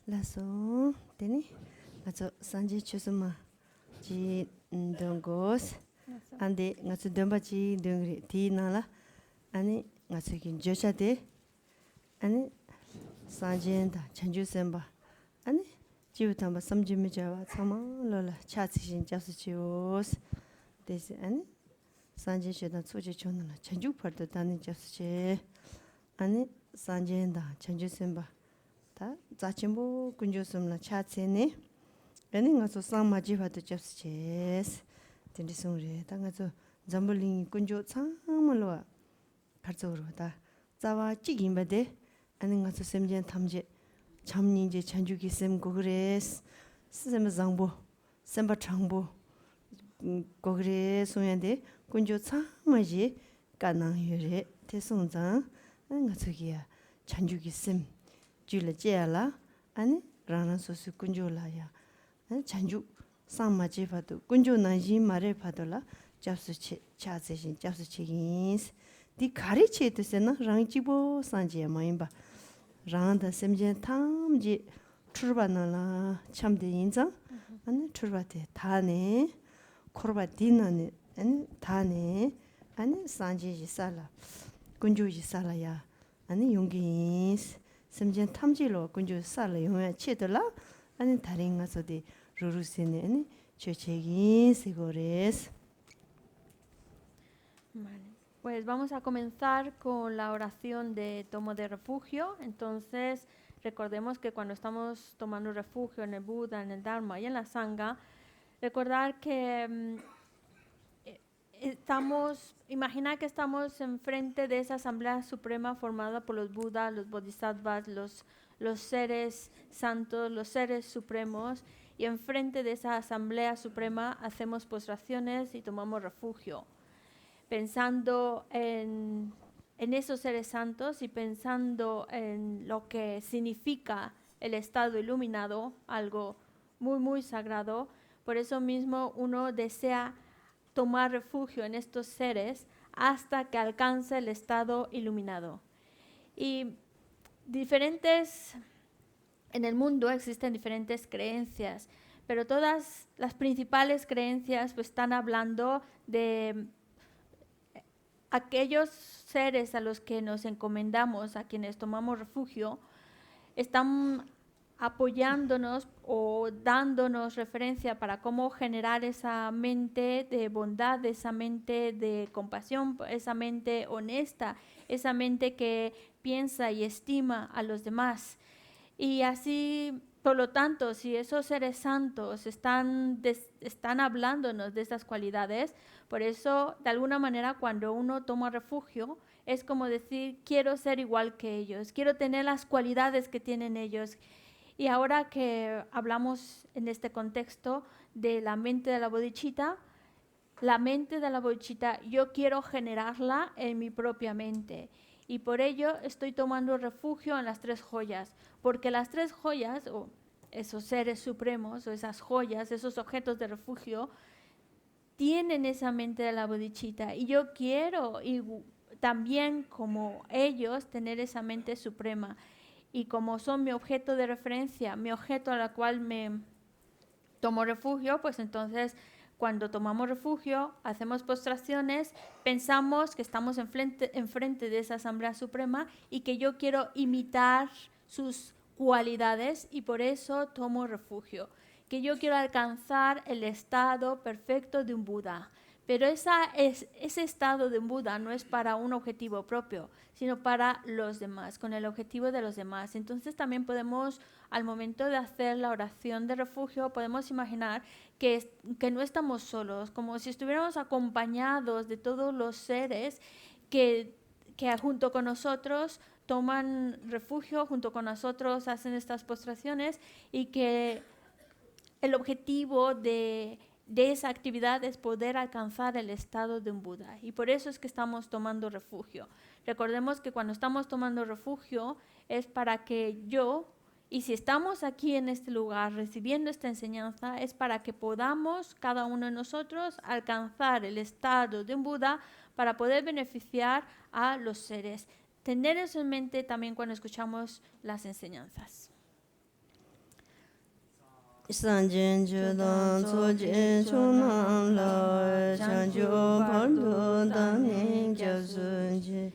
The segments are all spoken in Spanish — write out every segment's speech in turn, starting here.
Lasso, teni, ngazo sanje chusuma, ji dongos, ande ngazo domba ji dongri ti nala, ane ngazo kin jocha de, ane sanje da chanju semba, ane jiu tamba samji mijawa tsama lola chatsi shin japsu chios, desi ane sanje chedan tsuji chonala chanju pardo dani japsu che, ane sanje da chanju semba. 다 자침보 군조섬나 차체네 아니 가서 상마지바도 접스체스 딘디송레 당가서 잠블링 군조 창물로 가져오다 자와 찌김바데 아니 가서 샘전 탐제 참닌제 찬주기 샘고 그레스 스샘 장보 샘바 창보 고그레 소연데 군조 창마지 가나유레 대송장 아니 가서기야 찬주기 샘 줄을 째라 아니 라나 소스 군조라야 찬주 상마지 봐도 군조나지 말을 봐도라 잡수치 차세신 잡수치긴스 디 가리치에도세나 랑지보 산지에 마임바 랑다 셈제 탐지 출바나라 참데 인자 아니 출바데 다네 코르바디나네 아니 다네 아니 산지지 살라 군조지 살라야 아니 용기스 semjen tamjilo kunju sala yongya chedala ani daringa sodi rurusene ani chechegin segores. Vale. Pues vamos a comenzar con la oración de tomo de refugio. Entonces, recordemos que cuando estamos tomando refugio en el Buda, en el Dharma y en la Sangha, recordar que imaginar que estamos enfrente de esa asamblea suprema formada por los Budas, los Bodhisattvas, los seres santos, los seres supremos, y enfrente de esa asamblea suprema hacemos postraciones y tomamos refugio, pensando en esos seres santos y pensando en lo que significa el estado iluminado, algo muy, muy sagrado. Por eso mismo uno desea tomar refugio en estos seres hasta que alcance el estado iluminado. Y en el mundo existen diferentes creencias, pero todas las principales creencias pues, están hablando de aquellos seres a los que nos encomendamos, a quienes tomamos refugio, están apoyándonos o dándonos referencia para cómo generar esa mente de bondad, esa mente de compasión, esa mente honesta, esa mente que piensa y estima a los demás. Y así, por lo tanto, si esos seres santos están hablándonos de estas cualidades, por eso, de alguna manera, cuando uno toma refugio, es como decir, quiero ser igual que ellos, quiero tener las cualidades que tienen ellos. Y ahora que hablamos en este contexto de la mente de la bodhicitta, yo quiero generarla en mi propia mente. Y por ello estoy tomando refugio en las tres joyas, porque las tres joyas, o esos seres supremos, o esas joyas, esos objetos de refugio, tienen esa mente de la bodhicitta. Y yo quiero también, como ellos, tener esa mente suprema. Y como son mi objeto de referencia, mi objeto a la cual me tomo refugio, pues entonces cuando tomamos refugio, hacemos postraciones, pensamos que estamos enfrente de esa Asamblea Suprema y que yo quiero imitar sus cualidades y por eso tomo refugio. Que yo quiero alcanzar el estado perfecto de un Buda. Pero ese estado de un Buda no es para un objetivo propio, sino para los demás, con el objetivo de los demás. Entonces también podemos, al momento de hacer la oración de refugio, podemos imaginar que no estamos solos, como si estuviéramos acompañados de todos los seres que junto con nosotros toman refugio, junto con nosotros hacen estas postraciones y que el objetivo de esa actividad es poder alcanzar el estado de un Buda. Y por eso es que estamos tomando refugio. Recordemos que cuando estamos tomando refugio es para que y si estamos aquí en este lugar recibiendo esta enseñanza, es para que podamos, cada uno de nosotros, alcanzar el estado de un Buda para poder beneficiar a los seres. Tener eso en mente también cuando escuchamos las enseñanzas. Sanjin Judan Sojin Chunam La Chanju Pardo Dani Jasunji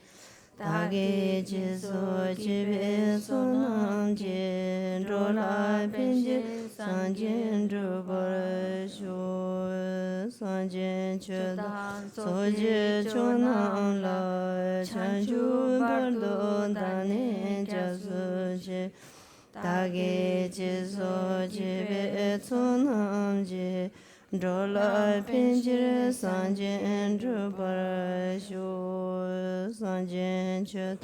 Dagi Jiso Jibe Sonam Jin Rola Pinji Sanjin Jubar Shu Sanjin Judan Sojin Chunam La Chanju Pardo Dani Jasunji Dagi jiso jibe tsunamji Drola pinjir sanjin drubar shu Sanjin chut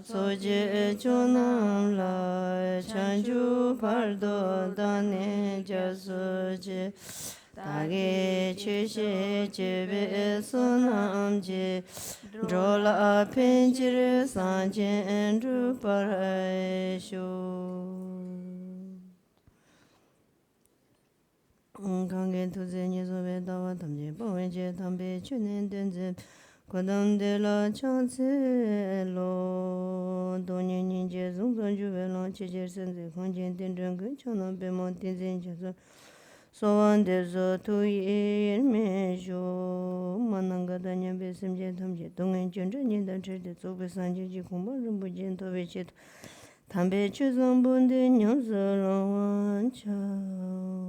soji chunam la Chanju pardo dani jasuji Dagi chushi jibe tsunamji Drola pinjir sanjin drubar shu Kangen tuze nisobe dawa tamje pawenje tambe chunen denze Kodam de la chanse lo Donye ninje zungzon juve lan chejer senze Kangen tenren ge chanan bema tenzen jaso Sowan de zo tu yirme jo Mananga danyan besimje tamje Dongen chenre nindan cherde Zogbe sanje ji kumba rumbu jen tobe chet Tambe chuzon bunde nyonso lawan chao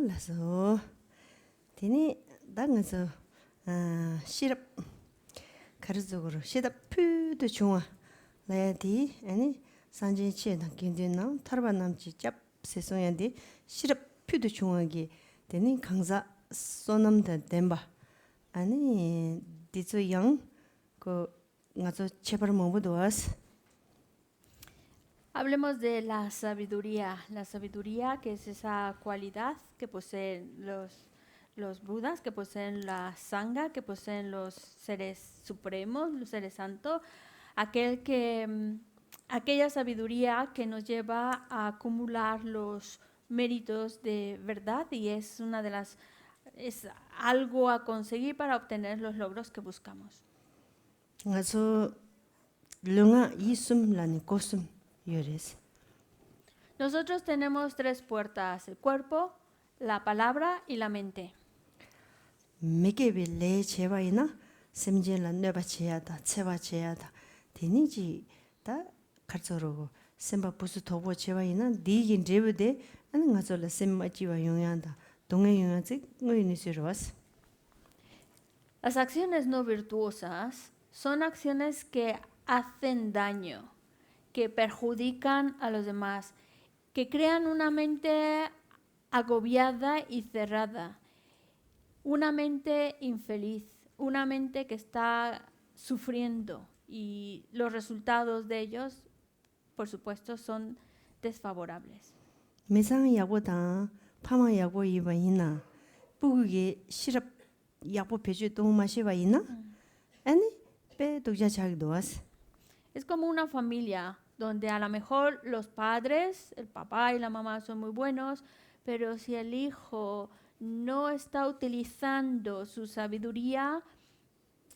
라서 되니 당에서 시럽 가르적으로 시럽 푸도 좋아 라야디 아니 산지치에다 긴데나 타르바남지 짭 세송야디 시럽 푸도 좋아기 되니 강사 소남다 덴바 아니 디조 영그 가서 제발 뭐도 왔어 Hablemos de la sabiduría que es esa cualidad que poseen los Budas, que poseen la Sangha, que poseen los seres supremos, los seres santos, aquella sabiduría que nos lleva a acumular los méritos de verdad y es es algo a conseguir para obtener los logros que buscamos. Nosotros tenemos tres puertas, el cuerpo, la palabra y la mente. Las acciones no virtuosas son acciones que hacen daño, que perjudican a los demás, que crean una mente agobiada y cerrada, una mente infeliz, una mente que está sufriendo y los resultados de ellos, por supuesto, son desfavorables. Es como una familia donde a lo mejor los padres, el papá y la mamá son muy buenos, pero si el hijo no está utilizando su sabiduría,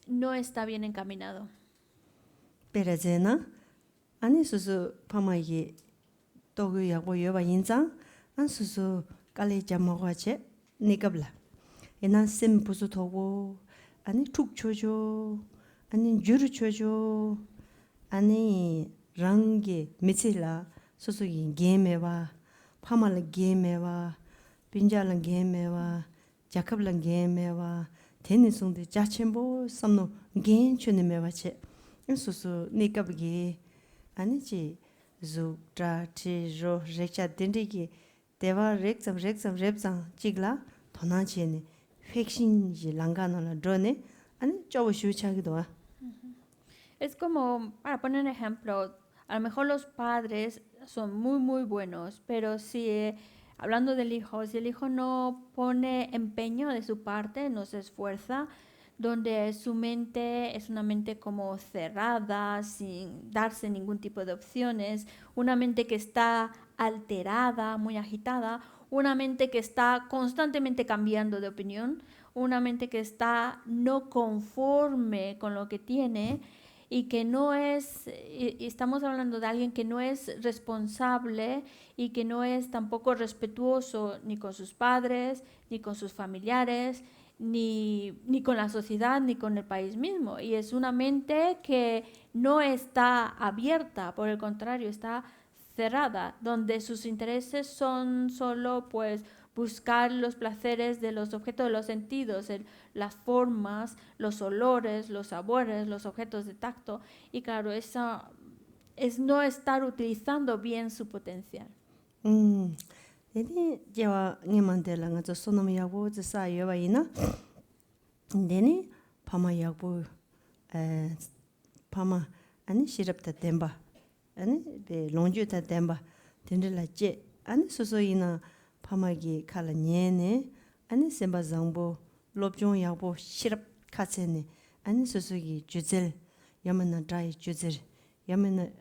no está bien encaminado. 아니 랑게 미칠라 소소기 게메와 파말 게메와 빈자랑 게메와 자컵랑 게메와 데니송데 자쳔보 섬노 겐추네메와체 소소 니캅게 아니지 zutra티로 레차 덴디기 대와 렉sam랩상 찌글라 도나치네 팩신지 랑가나라 드네 아니 저거 슈차기도 와 Es como, para poner un ejemplo, a lo mejor los padres son muy buenos, pero si, hablando del hijo, si el hijo no pone empeño de su parte, no se esfuerza, donde su mente es una mente como cerrada, sin darse ningún tipo de opciones, una mente que está alterada, muy agitada, una mente que está constantemente cambiando de opinión, una mente que está no conforme con lo que tiene y que no es, y estamos hablando de alguien que no es responsable y que no es tampoco respetuoso ni con sus padres, ni con sus familiares, ni con la sociedad, ni con el país mismo. Y es una mente que no está abierta, por el contrario, está cerrada, donde sus intereses son solo pues buscar los placeres de los objetos de los sentidos, las formas, los olores, los sabores, los objetos de tacto. Y claro, eso es no estar utilizando bien su potencial. Deni jewa ngemande la nga zo sonom yakbo zi sa yewa ina. Deni pama yakbo pama ani shirabta temba. Ani be longju ta temba. Dendri la je. Ani soso ina pama gi kala nyene. Ani semba zangbo lobjong yakbo shirab katse ne. Ani soso gi juzel. Yamana drai juzel. Yamana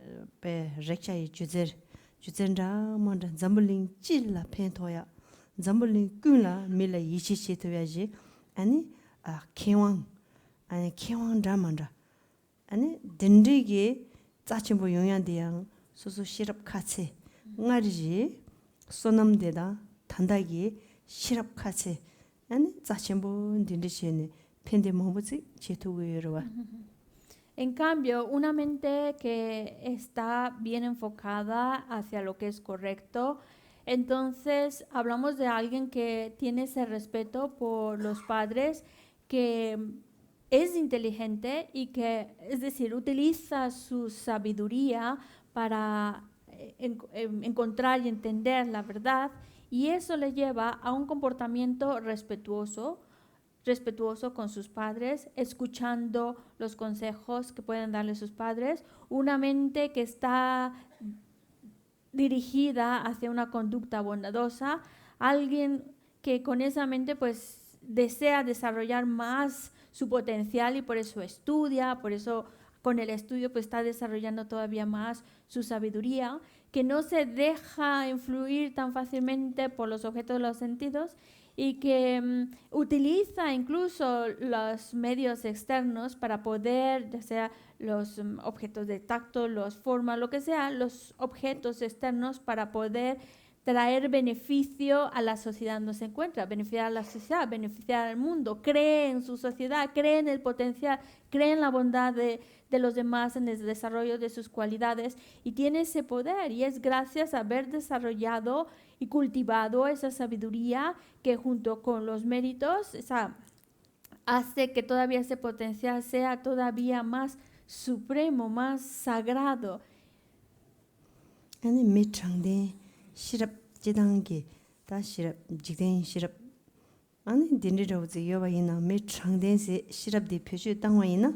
be rekcha yi juzel. 주전자 먼저 잠불링 찔라 펜토야 잠불링 꾼라 밀라 이치치토야지 아니 케왕 아니 케왕 자만다 아니 덴디게 짜침보 용양대양 소소 시럽 같이 응아리지 소남데다 단다기 시럽 같이 아니 짜침보 덴디시네 펜데 뭐지 제토고여와 En cambio, una mente que está bien enfocada hacia lo que es correcto, entonces hablamos de alguien que tiene ese respeto por los padres, que es inteligente y que, es decir, utiliza su sabiduría para encontrar y entender la verdad, y eso le lleva a un comportamiento respetuoso con sus padres, escuchando los consejos que pueden darle sus padres, una mente que está dirigida hacia una conducta bondadosa, alguien que con esa mente pues desea desarrollar más su potencial y por eso estudia, por eso con el estudio pues está desarrollando todavía más su sabiduría, que no se deja influir tan fácilmente por los objetos de los sentidos y que utiliza incluso los medios externos para poder, ya sea los objetos de tacto, los formas, lo que sea, los objetos externos para poder traer beneficio a la sociedad donde se encuentra, beneficiar a la sociedad, beneficiar al mundo, cree en su sociedad, cree en el potencial, cree en la bondad de los demás, en el desarrollo de sus cualidades y tiene ese poder y es gracias a haber desarrollado y cultivado esa sabiduría que junto con los méritos hace que todavía ese potencial sea todavía más supremo, más sagrado. 아니 미창데 시럽 지단게 다 시럽 지된 시럽 아니 딘리로즈 여바이나 미창데세 시럽디 표시 땅와이나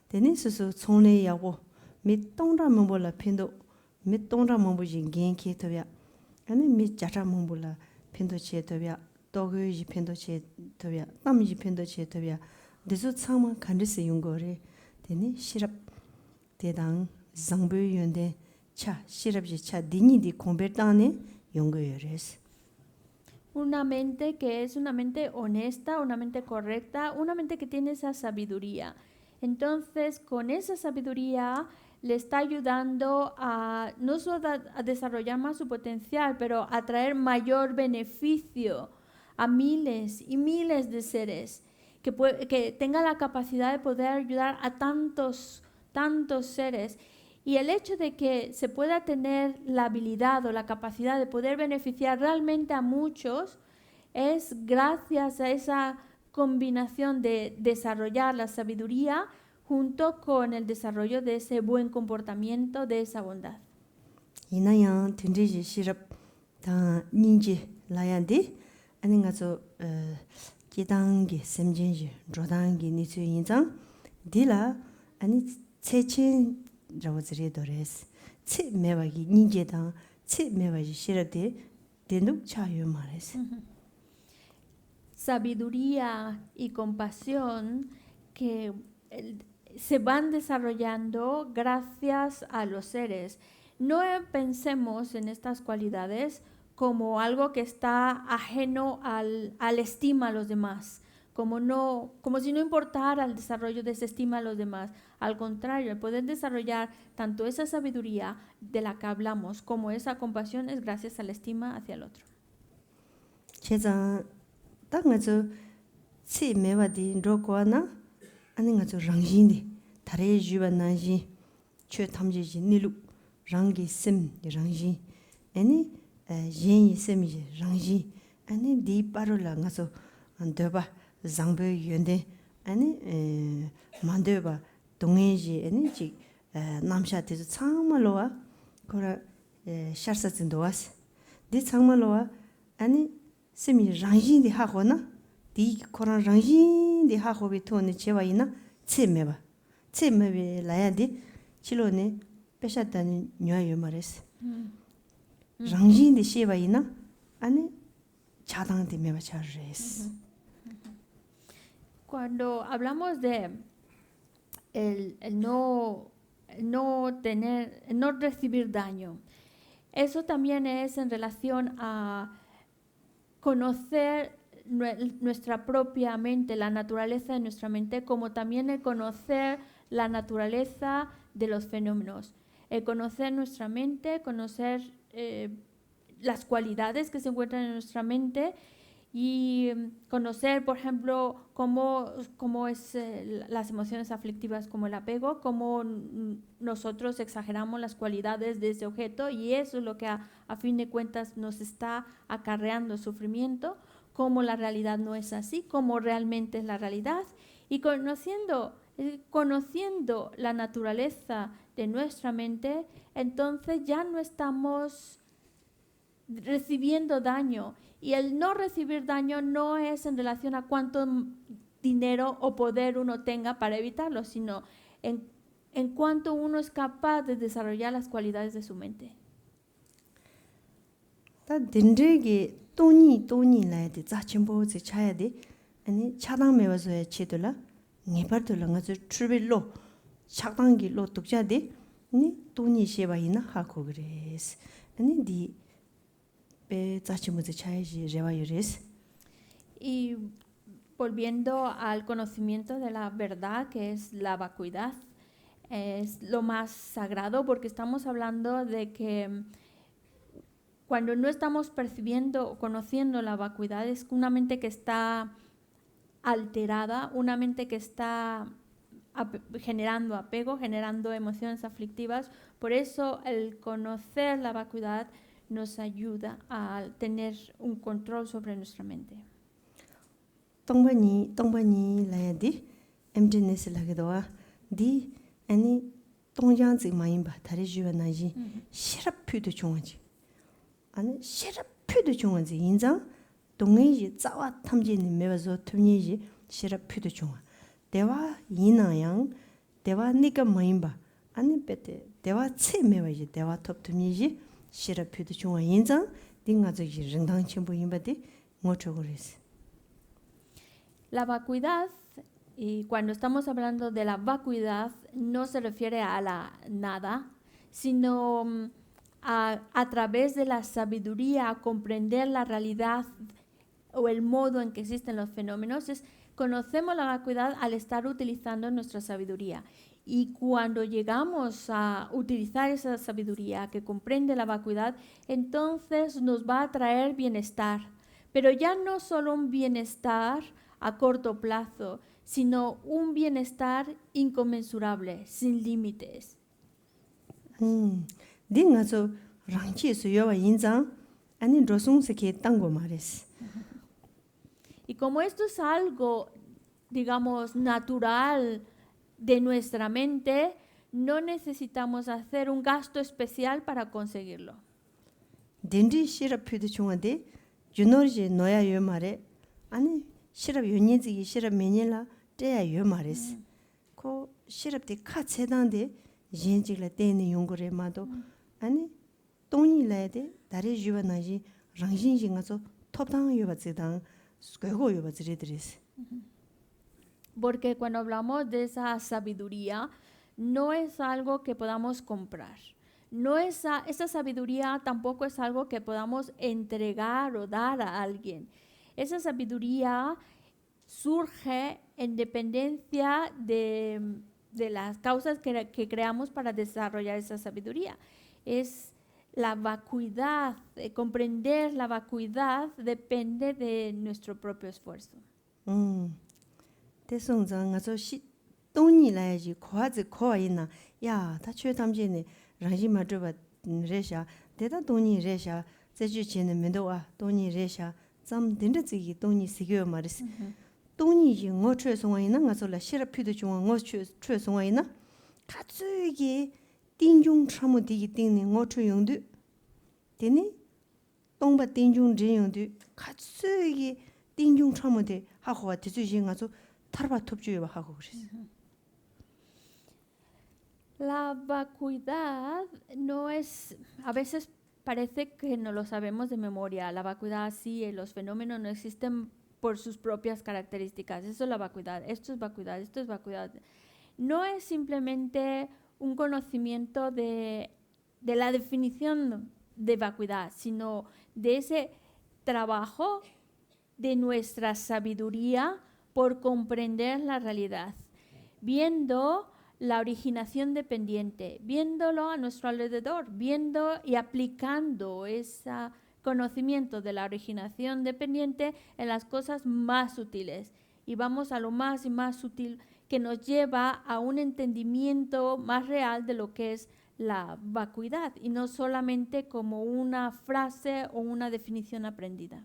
데니스스 총례 야고 미똥라 몽볼라 핀도 미똥라 몽보지 겐케토야 아니 미자자 몽볼라 핀도 치에토야 도그지 핀도 치에토야 땀지 핀도 치에토야 데서 창마 간르스 용거레 데니 시럽 대당 장부 연데 차 시럽지 차 디니디 convertane 용거여레스 Una mente que es una mente honesta, una mente correcta, una mente que tiene esa sabiduría. Entonces, con esa sabiduría le está ayudando a no solo a desarrollar más su potencial, pero a traer mayor beneficio a miles y miles de seres, que tenga la capacidad de poder ayudar a tantos seres. Y el hecho de que se pueda tener la habilidad o la capacidad de poder beneficiar realmente a muchos es gracias a esa combinación de desarrollar la sabiduría junto con el desarrollo de ese buen comportamiento, de esa bondad. 이나양 딘지지 시럽 다 닌지 라야디 아닌가서 기당기 셈진지 조당기 니츠 인장 디라 아니 체친 자워즈리도레스 치 메바기 닌제당 치 메바지 시럽디 데누 차요 말레스 Sabiduría y compasión que se van desarrollando gracias a los seres. no pensemos en estas cualidades como algo que está ajeno al estima a los demás, como si no importara el desarrollo de esa estima a los demás. Al contrario, el poder desarrollar tanto esa sabiduría de la que hablamos como esa compasión es gracias a la estima hacia el otro. 제자 딱 맞아 치 매바디 로코나 아니 가서 랑진데 다래 주바나지 최 탐지지 니루 랑기 심 랑지 아니 옌이 셈이 랑지 아니 디 바로라 가서 안더바 장베 연데 아니 만더바 동해지 아니 지 남샤티서 참말로와 거라 샤르사진도와스 디 참말로와 아니 셈이 랑진데 하고나 디 코란 랑진데 하고비 토네 제와이나 쳔메바 쳔메비 라야디 치로네 빼셨다니 녀요 말했어 랑진데 셰바이나 아니 차당데 메바 차르레스. Cuando hablamos de el no recibir daño, eso también es en relación a conocer nuestra propia mente, la naturaleza de nuestra mente, como también el conocer la naturaleza de los fenómenos. El conocer nuestra mente, conocer las cualidades que se encuentran en nuestra mente y conocer, por ejemplo, cómo es las emociones aflictivas como el apego, cómo nosotros exageramos las cualidades de ese objeto y eso es lo que a fin de cuentas nos está acarreando sufrimiento, cómo la realidad no es así, cómo realmente es la realidad y conociendo la naturaleza de nuestra mente, entonces ya no estamos recibiendo daño. Y el no recibir daño no es en relación a cuánto dinero o poder uno tenga para evitarlo, sino en cuánto uno es capaz de desarrollar las cualidades de su mente. 다 덴데게 또니 라야데 자침보 제 차야데 아니 차당 메워서야 치들라 네바들라 가서 출빌로 차당기로 독자데 니 또니 셰바이나 하고 그래스 아니 디 Y volviendo al conocimiento de la verdad, que es la vacuidad, es lo más sagrado porque estamos hablando de que cuando no estamos percibiendo o conociendo la vacuidad es una mente que está alterada, una mente que está generando apego, generando emociones aflictivas. Por eso el conocer la vacuidad nos ayuda a tener un control sobre nuestra mente. 동반이 라야디 emptiness 라게도와 디 아니 동장지 마인바 다리 주변나지 시럽표도 중요하지. 아니 시럽표도 중요하지. 인장 동의지 자와 탐지는 매워서 tum니지 시럽표도 중요. 대화 이나양 대화 니가 마인바 아니 베테 대화 체매와지 대화 톱tum니지 시럽표도 중요. 인장 딩가지 ren당 첨부 임바디 모초고레스. La vacuidad, y cuando estamos hablando de la vacuidad, no se refiere a la nada, sino a través de la sabiduría, a comprender la realidad o el modo en que existen los fenómenos. Conocemos la vacuidad al estar utilizando nuestra sabiduría. Y cuando llegamos a utilizar esa sabiduría que comprende la vacuidad, entonces nos va a traer bienestar. Pero ya no solo un bienestar a corto plazo, sino un bienestar inconmensurable, sin límites. Y como esto es algo, digamos, natural de nuestra mente, no necesitamos hacer un gasto especial para conseguirlo. 시럽 연예지기 시럽 매년라 때야 요 말했어. 고 시럽데 카체단데 연지라 때는 용거래 마도 아니 동이라데 다리 주변나지 랑신신가서 톱당 요바지당 스괴고 요바지리드리스. Porque cuando hablamos de esa sabiduría, no es algo que podamos comprar. No esa sabiduría tampoco es algo que podamos entregar o dar a alguien. Esa sabiduría surge en dependencia de las causas que creamos para desarrollar esa sabiduría. Es la vacuidad, comprender la vacuidad depende de nuestro propio esfuerzo. 대송장 가서 시 돈이 라야지 과지 거이나 야 다쳐 담제네 라지마 저바 레샤 대다 돈이 레샤 제주치는 면도와 돈이 레샤 좀 된다지 돈이 시겨 말이스 돈이 영어 최송이나 가서라 시라피도 중앙 어 최송이나 같이 띵중 참으디기 띵네 어 최용도 되니 동바 띵중 진용도 같이 띵중 참으디 하고 뒤주신 가서 타르바 톱주여 하고 그랬어. La vacuidad no es, a veces parece que no lo sabemos de memoria. La vacuidad sí, los fenómenos no existen por sus propias características. Eso es la vacuidad, esto es vacuidad, esto es vacuidad. No es simplemente un conocimiento de la definición de vacuidad, sino de ese trabajo de nuestra sabiduría por comprender la realidad, viendo la originación dependiente, viéndolo a nuestro alrededor, viendo y aplicando ese conocimiento de la originación dependiente en las cosas más sutiles. Y vamos a lo más y más sutil que nos lleva a un entendimiento más real de lo que es la vacuidad y no solamente como una frase o una definición aprendida.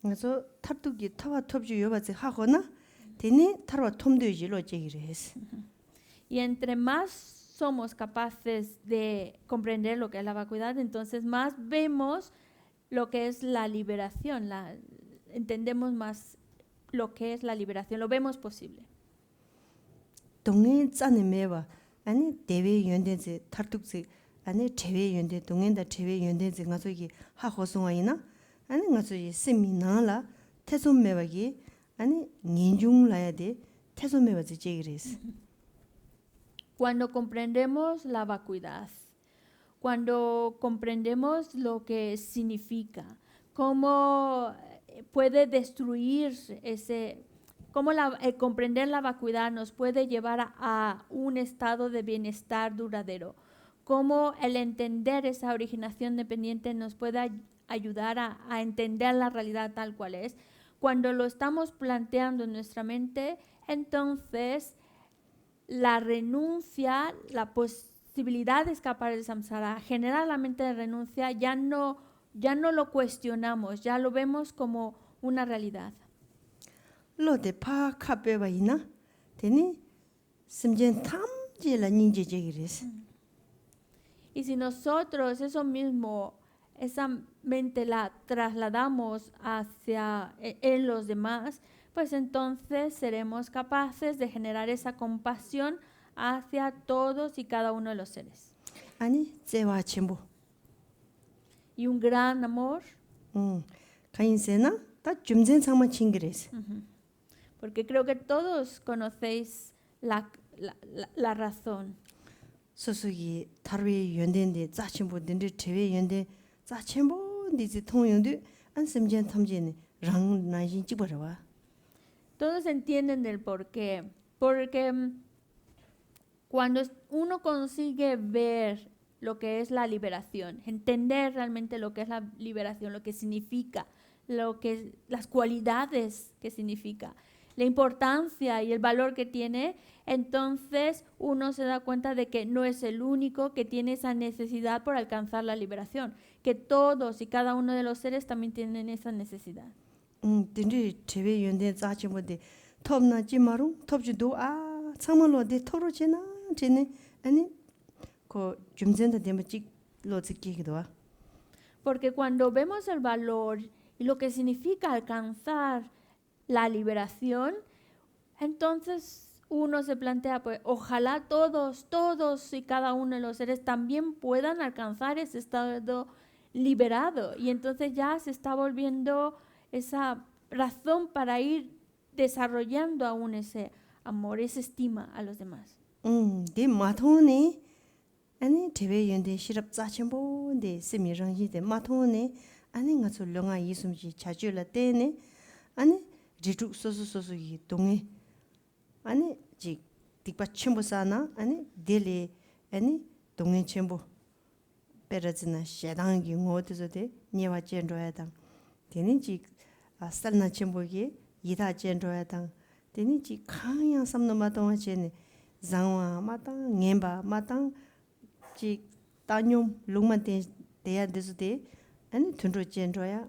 그래서 탑두기 타와 톱주 여바지 하거나 되니 타와 톰도지로 제기를 했어. Y entre más somos capaces de comprender lo que es la vacuidad, entonces más vemos lo que es la liberación, entendemos más lo que es la liberación, lo vemos posible. 동네 짠에 매와 아니 대외 연대지 탈뚝지 아니 제외 연대 동네다 제외 연대지 가서 이게 하고송아이나 아니 가서 이 세미나라 태손매와기 아니 년중라야 돼 태손매와지 제기랬어. Cuando comprendemos la vacuidad, cuando comprendemos lo que significa, cómo puede destruir cómo comprender la vacuidad nos puede llevar a un estado de bienestar duradero, cómo el entender esa originación dependiente nos puede ayudar a entender la realidad tal cual es. Cuando lo estamos planteando en nuestra mente, entonces la renuncia, la posibilidad de escapar del samsara, generar la mente de renuncia, ya no lo cuestionamos, ya lo vemos como una realidad. 로데 파카베바이나 되니 심전 탐지라 닌제 제기랬어. Y si nosotros eso mismo, esa mente la trasladamos hacia en los demás, pues entonces seremos capaces de generar esa compasión hacia todos y cada uno de los seres. 아니 제와 첨부. Y un gran amor. 가인세나 다 줌젠 상만 칭기랬어. Porque creo que todos conocéis la razón. 소속이 타르웨 연대인데 짜침보인데 제외 연대 짜침보인데 통용도 안 심전 탐지네 랑 나신 찍어라. Todos entienden el por qué. Porque cuando uno consigue ver lo que es la liberación, entender realmente lo que es la liberación, lo que significa, las cualidades que significa, la importancia y el valor que tiene, entonces uno se da cuenta de que no es el único que tiene esa necesidad por alcanzar la liberación, que todos y cada uno de los seres también tienen esa necesidad. 근데 제외 연대 짜침보데 톱나 지마루 톱주도 아 참말로데 토로지나 제네 아니 그 줌젠다 데마 찍로 찍기기도 와. Porque cuando vemos el valor y lo que significa alcanzar la liberación, entonces uno se plantea, pues ojalá todos y cada uno de los seres también puedan alcanzar ese estado liberado. Y entonces ya se está volviendo esa razón para ir desarrollando aún ese amor, esa estima a los demás. 네 마토네 아니 TV 연대 시럽 짜침보인데 세미랑이데 마통네 아니 가서 령아 이숨지 자주라 때네 아니 지죽 소소소소 이 동에 아니 지 딕바 첨부사나 아니 델리 아니 동네 첨부 베르즈나 샤당기 모드서데 니와 젠로야당 되는지 살나 첨부기 이다 젠로야당 되는지 강양 삼노 마동아 제네 장와 마당 녜바 마당 지 따뇽 롱만 대야 되서데 아니 튼로 젠로야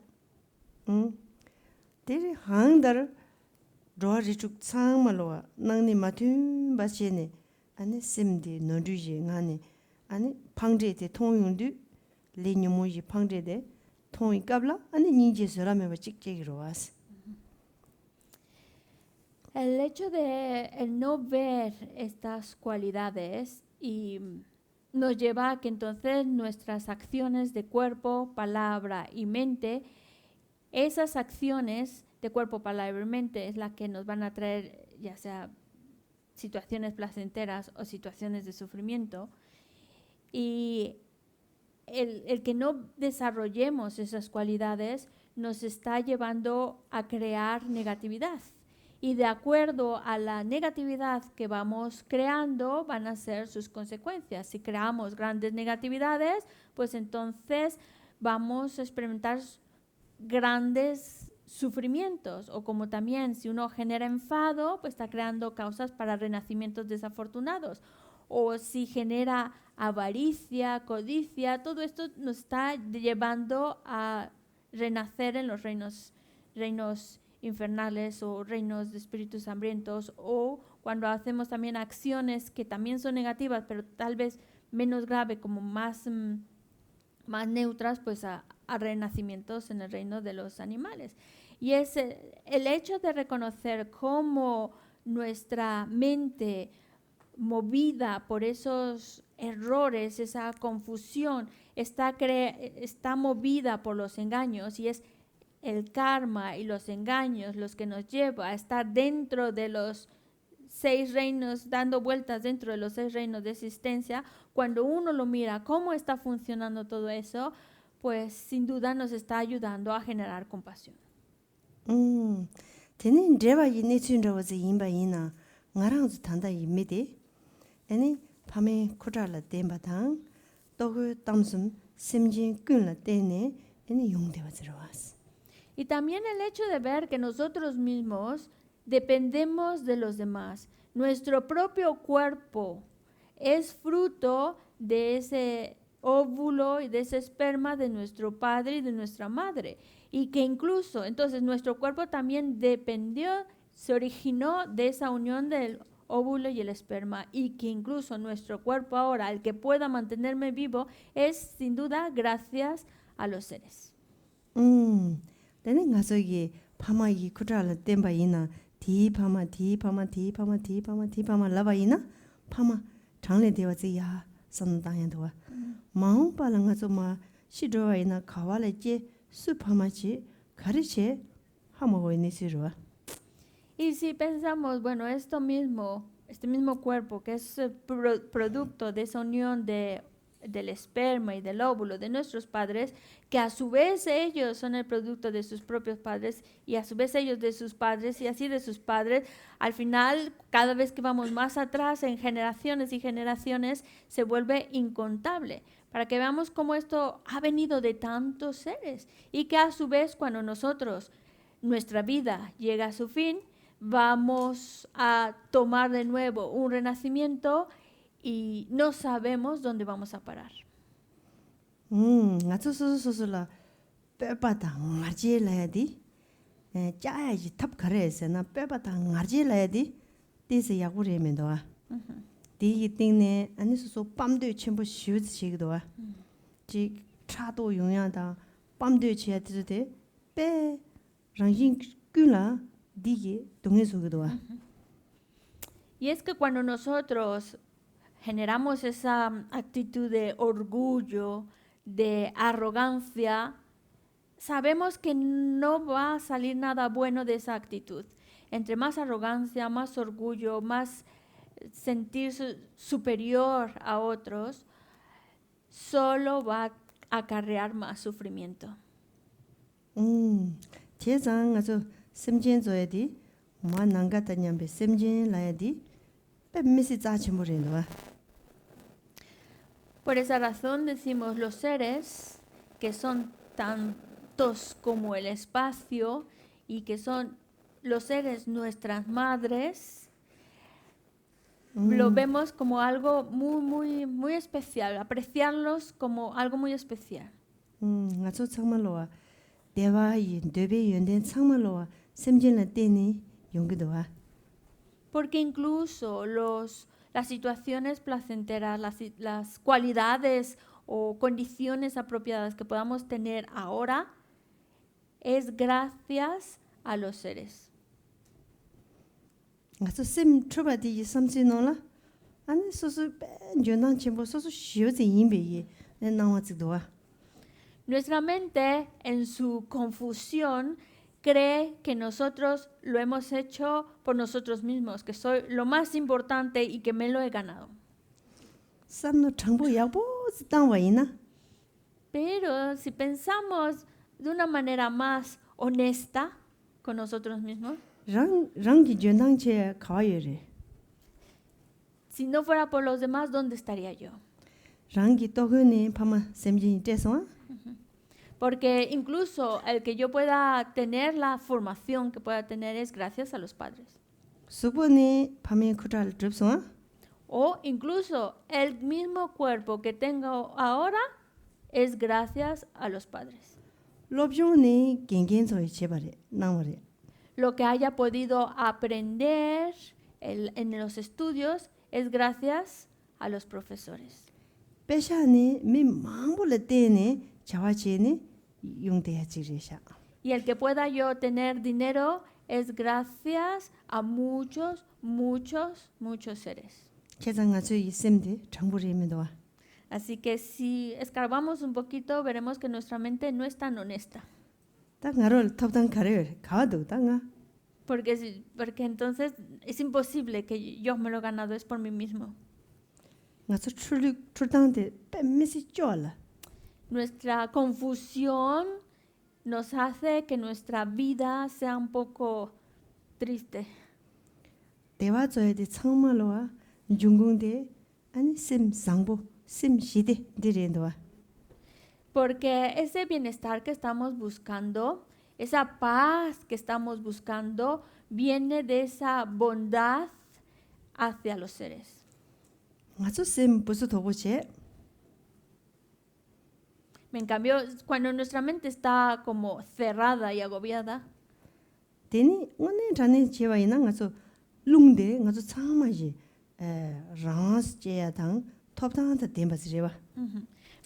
데리 항달 로아리죽 상말로와 낭니 마튼 바시네 아니 심디 너주지 나니 아니 방제데 통용도 레뉴모지 방제데 통이 qabla 아니 닌제서라메 바 찍찍이로 왔어. El hecho de el no ver estas cualidades y nos lleva a que entonces nuestras acciones de cuerpo, palabra y mente, esas acciones de cuerpo, palabra y mente es la que nos van a traer ya sea situaciones placenteras o situaciones de sufrimiento. Y el que no desarrollemos esas cualidades nos está llevando a crear negatividad. Y de acuerdo a la negatividad que vamos creando, van a ser sus consecuencias. Si creamos grandes negatividades, pues entonces vamos a experimentar grandes sufrimientos. O como también si uno genera enfado, pues está creando causas para renacimientos desafortunados. O si genera avaricia, codicia, todo esto nos está llevando a renacer en los reinos infernales o reinos de espíritus hambrientos, o cuando hacemos también acciones que también son negativas, pero tal vez menos grave, como más neutras, pues a renacimientos en el reino de los animales. Y es el hecho de reconocer cómo nuestra mente, movida por esos errores, esa confusión, está movida por los engaños, y es el karma y los engaños los que nos lleva a estar dentro de los 6 reinos, dando vueltas dentro de los 6 reinos de existencia. Cuando uno lo mira cómo está funcionando todo eso, pues sin duda nos está ayudando a generar compasión. 되는 제바 이네 춘저워지 임바이나 나랑도 단다 임메데 아니 밤에 코라라 덴바당 또그 담숨 심진 끈라 때네 아니 용대와 들어왔어. Y también el hecho de ver que nosotros mismos dependemos de los demás. Nuestro propio cuerpo es fruto de ese óvulo y de ese esperma de nuestro padre y de nuestra madre. Y que incluso, entonces, nuestro cuerpo también se originó de esa unión del óvulo y el esperma. Y que incluso nuestro cuerpo ahora, el que pueda mantenerme vivo, es sin duda gracias a los seres. 내는 가서 이게 파마이 쿠라라 땜바이나 디파마 라바이나 파마 장례 되어지야 선당야도와 마음 발랑아서마 시도와이나 가와레제 수파마치 가르체 하모고이니시로와. Y si pensamos, bueno, este mismo cuerpo que es producto de esa unión del esperma y del óvulo de nuestros padres, que a su vez ellos son el producto de sus propios padres, y a su vez ellos de sus padres, y así de sus padres, al final, cada vez que vamos más atrás en generaciones y generaciones, se vuelve incontable, para que veamos cómo esto ha venido de tantos seres, y que a su vez cuando nuestra vida llega a su fin, vamos a tomar de nuevo un renacimiento y no sabemos dónde vamos a parar. 나초소소소라 빼바다 말지라야디 짜야지 탑 가래서나 빼바다 말지라야디 디스 야구레면도와 디기 띵네 아니소소 밤도 전부 쉬우지기도와 지 차도 용야다 밤도 지야 되데 빼 랑진 꾼라 디기 동에서기도와. Y es que cuando nosotros generamos esa actitud de orgullo, de arrogancia, sabemos que no va a salir nada bueno de esa actitud. Entre más arrogancia, más orgullo, más sentirse superior a otros, solo va a acarrear más sufrimiento. 제장 아주 심진 줘야지. 뭐 난가다 냠베 심진 라야지. 뱀미시 자치모리노. Por esa razón decimos los seres que son tantos como el espacio y que son los seres nuestras madres, lo vemos como algo muy especial, apreciarlos como algo muy especial. 아주 정말로와 대화이 되베 연된 정말로와 심진라 때니 용기도와. Porque incluso las situaciones placenteras, las cualidades o condiciones apropiadas que podamos tener ahora, es gracias a los seres. 아주 심 추바디 삼진노라. 아니 소소 연단 첨보 소소 쉬어지 임베이 나와지도와. Nuestra mente, en su confusión, cree que nosotros lo hemos hecho por nosotros mismos, que soy lo más importante y que me lo he ganado. 삼노 정보 야보 땅와이나. Pero si pensamos de una manera más honesta con nosotros mismos, 랑기 연당체 가와요레. si no fuera por los demás, ¿dónde estaría yo? 랑기 또그네 파마 셈진이 돼서 Porque incluso el que yo pueda tener la formación que pueda tener es gracias a los padres. 수분이 파메 쿠랄 접서 O incluso el mismo cuerpo que tengo ahora es gracias a los padres. 롭종네 겐겐소이 제발에 나머레. Lo que haya podido aprender en los estudios es gracias a los profesores. 배샤네 미 망불레 때네 자와체네 용대야지레샤. Y el que pueda yo tener dinero es gracias a muchos seres. 계장아주 이셈데 정보리면도와. Así que si escarbamos un poquito, veremos que nuestra mente no es tan honesta. 땅아를 탑단 가려 가도 땅아. Porque entonces es imposible que yo me lo he ganado, es por mí mismo. 나서 출당데 뱀미시 쪼알라. Nuestra confusión nos hace que nuestra vida sea un poco triste. 대화줘야지 정말로와 중공대 아니 심 상보 심 시대 디렌도와. Porque ese bienestar que estamos buscando, esa paz que estamos buscando, viene de esa bondad hacia los seres. 아주 심 부수 도보체. En cambio, cuando nuestra mente está como cerrada y agobiada, 데니 오늘 전에 제와이나 가서 룽데 가서 참마지 랑스 제야당 톱당한테 댐바지레와.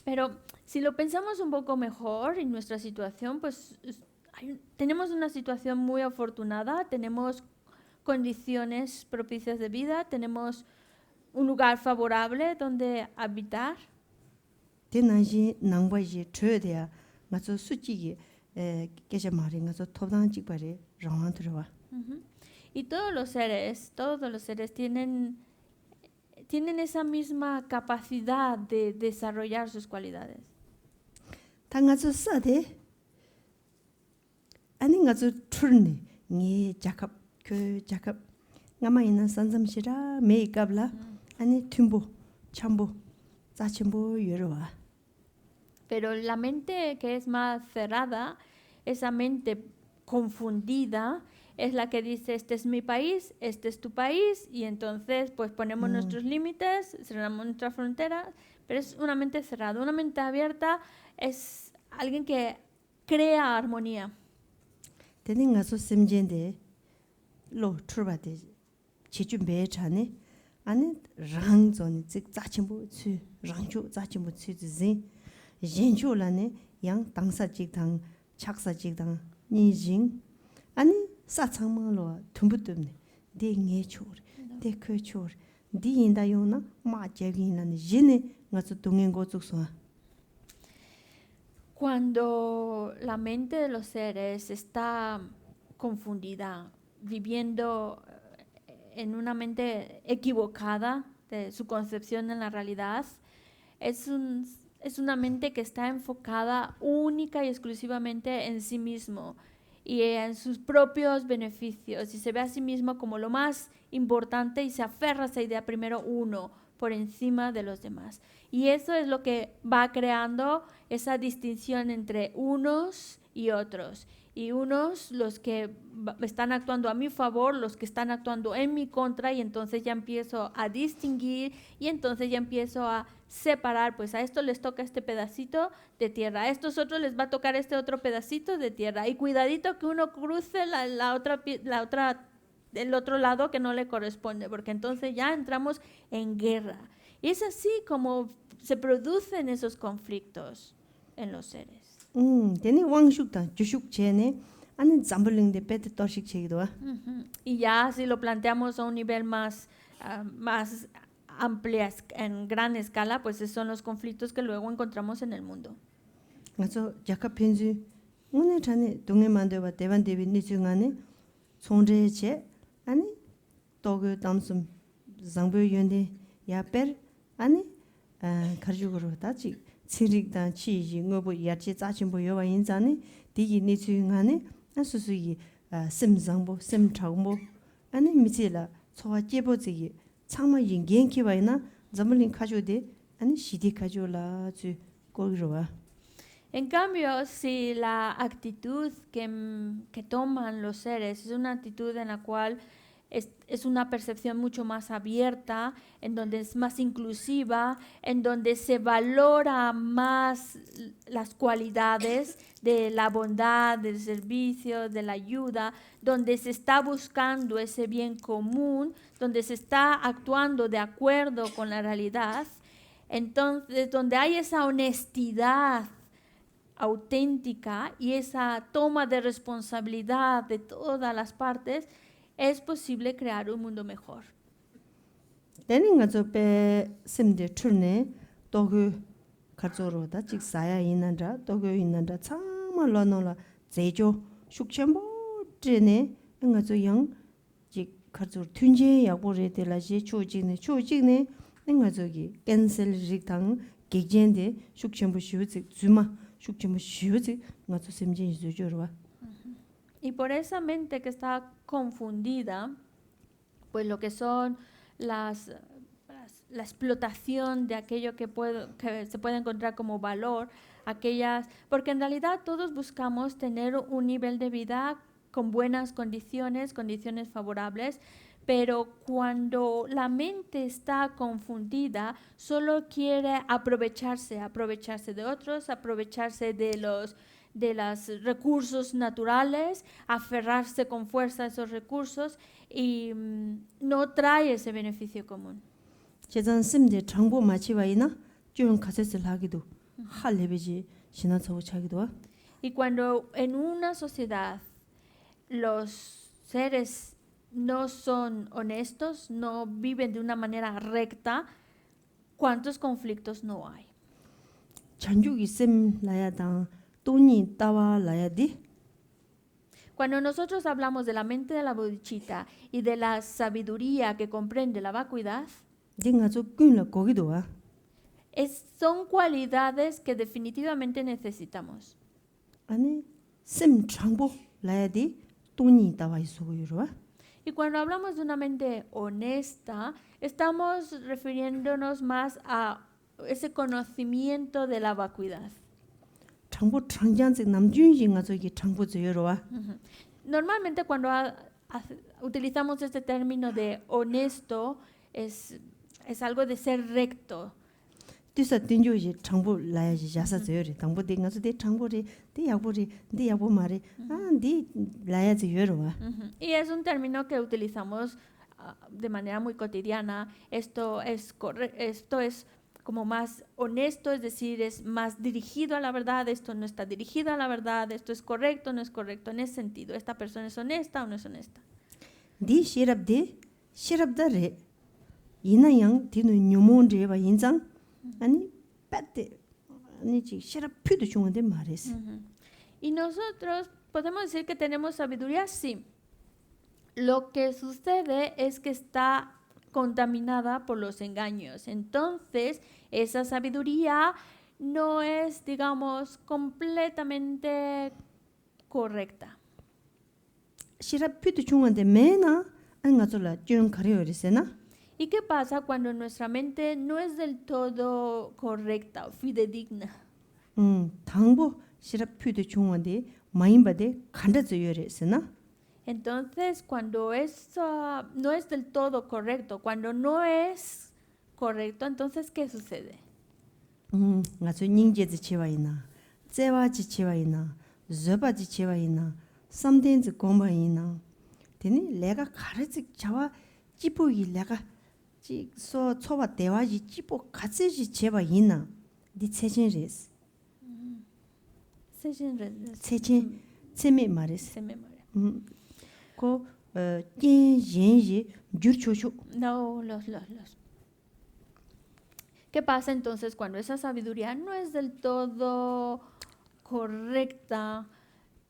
pero si lo pensamos un poco mejor en nuestra situación, pues tenemos una situación muy afortunada, tenemos condiciones propicias de vida, tenemos un lugar favorable donde habitar. 데나지 낭바지 줘야 가서 수직이 계셔 말이 가서 톱당 찍바리 랑한 들어와. Y todos los seres tienen esa misma capacidad de desarrollar sus cualidades. 당가서 싸데 아니 가서 출네 니 자캅 그 자캅 가마이나 산삼시라 메이크업라 아니 튠보 참보 자침보 여러와. Pero la mente que es más cerrada, esa mente confundida, es la que dice, este es mi país, este es tu país, y entonces pues ponemos nuestros límites, cerramos nuestras fronteras, pero es una mente cerrada. Una mente abierta es alguien que crea armonía. 데는 가서 심젠데 로 출바데 지주 매차네 아니 랑존 즉 자침보 치 랑조 자침보 치지 젠초라네 양 당사직당 착사직당 니징 아니 사창망로 tum부듬네 데녜초르 데크초르 디인다요나 마제긴나네 제네 가서 동행고족소. Cuando la mente de los seres está confundida, viviendo en una mente equivocada de su concepción en la realidad, es es una mente que está enfocada única y exclusivamente en sí mismo y en sus propios beneficios, y se ve a sí mismo como lo más importante y se aferra a esa idea primero uno por encima de los demás. Y eso es lo que va creando esa distinción entre unos y otros. Y unos, los que están actuando a mi favor, los que están actuando en mi contra, y entonces ya empiezo a distinguir y entonces ya empiezo a separar, pues a esto les toca este pedacito de tierra, a estos otros les va a tocar este otro pedacito de tierra, y cuidadito que uno cruce el otro lado que no le corresponde, porque entonces ya entramos en guerra. Y es así como se producen esos conflictos en los seres. Teni 왕숙다 주숙 제네 아니 잠블링데 베트 떠식 체기도와. Y ya si lo planteamos a un nivel más, más amplia, en gran escala, pues esos son los conflictos que luego encontramos en el mundo. 그래서 약간 편지 오늘 전에 동해 만들어 대반 대비 니중안에 총제제 아니 또그 담숨 장부 연대 야Per 아니 가르주고로 다지 치릭다 치지 뭐고 야치 자친보 요와 인자네 디기 니중안에 수수이 심장보 심창보 아니 미지라 소와 제보지 창마 인겐키 와이나 잠을린 가져데 아니 시디 가져라 주 거기로와. En cambio, si la actitud que toman los seres es una actitud en la cual es una percepción mucho más abierta, en donde es más inclusiva, en donde se valora más las cualidades de la bondad, del servicio, de la ayuda, donde se está buscando ese bien común, donde se está actuando de acuerdo con la realidad, entonces donde hay esa honestidad auténtica y esa toma de responsabilidad de todas las partes, es posible crear un mundo mejor. Tening azo pe simde churne togu karzoro da chik saya inandra togu inandra chama lonola zejo shukchambo jene ngazo yang chik karzor tunje yakbore de la je chujine ngazo gi cancel riktang gegende shukchambo shuzi zuma shukchambo shuzi ngazo simje zujorwa. Y por esa mente que está confundida, pues lo que son la explotación de aquello que se puede encontrar como valor, porque en realidad todos buscamos tener un nivel de vida con buenas condiciones favorables, pero cuando la mente está confundida, solo quiere aprovecharse de otros, aprovecharse de los recursos naturales, aferrarse con fuerza a esos recursos y no trae ese beneficio común. 제전 심데 정보 마치와이나 좀 가세를 하기도 할레베지 신화서고 차기도. Y cuando en una sociedad los seres no son honestos, no viven de una manera recta, ¿cuántos conflictos no hay? 전juk 있음 라야당 돈이 따와 라야디. Cuando nosotros hablamos de la mente de la bodhicitta y de la sabiduría que comprende la vacuidad, son cualidades que definitivamente necesitamos. Y cuando hablamos de una mente honesta, estamos refiriéndonos más a ese conocimiento de la vacuidad. Normalmente cuando utilizamos este término de honesto, es algo de ser recto. Y es un término que utilizamos de manera muy cotidiana. Esto es como más honesto, es decir, es más dirigido a la verdad, esto no está dirigido a la verdad, esto es correcto, no es correcto, en ese sentido, esta persona es honesta o no es honesta. Y nosotros podemos decir que tenemos sabiduría, sí. Lo que sucede es que está contaminada por los engaños. Entonces, esa sabiduría no es, digamos, completamente correcta. 시라 피도 중원데 매나 안 가져라 좀 가려리세나 ¿Y qué pasa cuando nuestra mente no es del todo correcta o fidedigna? 당보 시라 피도 중원데 마인바데 간다져요레세나 Entonces, cuando no es del todo correcto, cuando no es correcto, entonces, ¿qué sucede? 가서 닝제지 치와이나 제와지 치와이나 저바지 치와이나 썸덴즈 공바이나 되니 내가 가르치 자와 찌보이 내가 지소 초바 대화지 찌보 같이지 제바이나 네 체진레스 체진 체메 말레스 Se me muere. 고 겐yenji 줄초초 No, los. ¿Qué pasa entonces cuando esa sabiduría no es del todo correcta,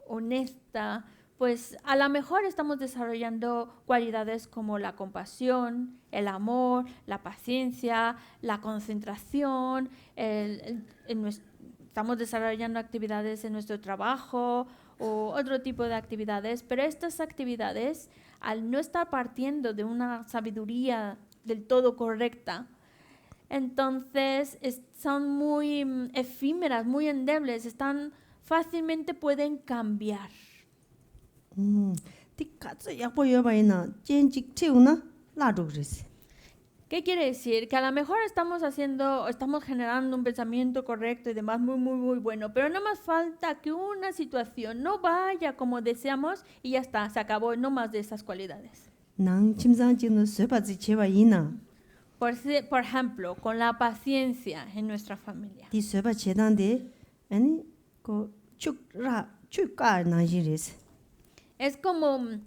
honesta? Pues a lo mejor estamos desarrollando cualidades como la compasión, el amor, la paciencia, la concentración, estamos desarrollando actividades en nuestro trabajo o otro tipo de actividades, pero estas actividades, al no estar partiendo de una sabiduría del todo correcta, entonces son muy efímeras, muy endebles, fácilmente pueden cambiar. 디카츠 약보여바이나 젠직 채우나 나도 그랬어 ¿Qué quiere decir? Que a lo mejor estamos generando un pensamiento correcto y demás muy bueno, pero no más falta que una situación no vaya como deseamos y ya está, se acabó, no más de esas cualidades. 낭 침상지는 쇠바지 제바이나 Por ejemplo, con la paciencia en nuestra familia. 디 쇠바 제단데 아니 그 축까 나지레스 Es como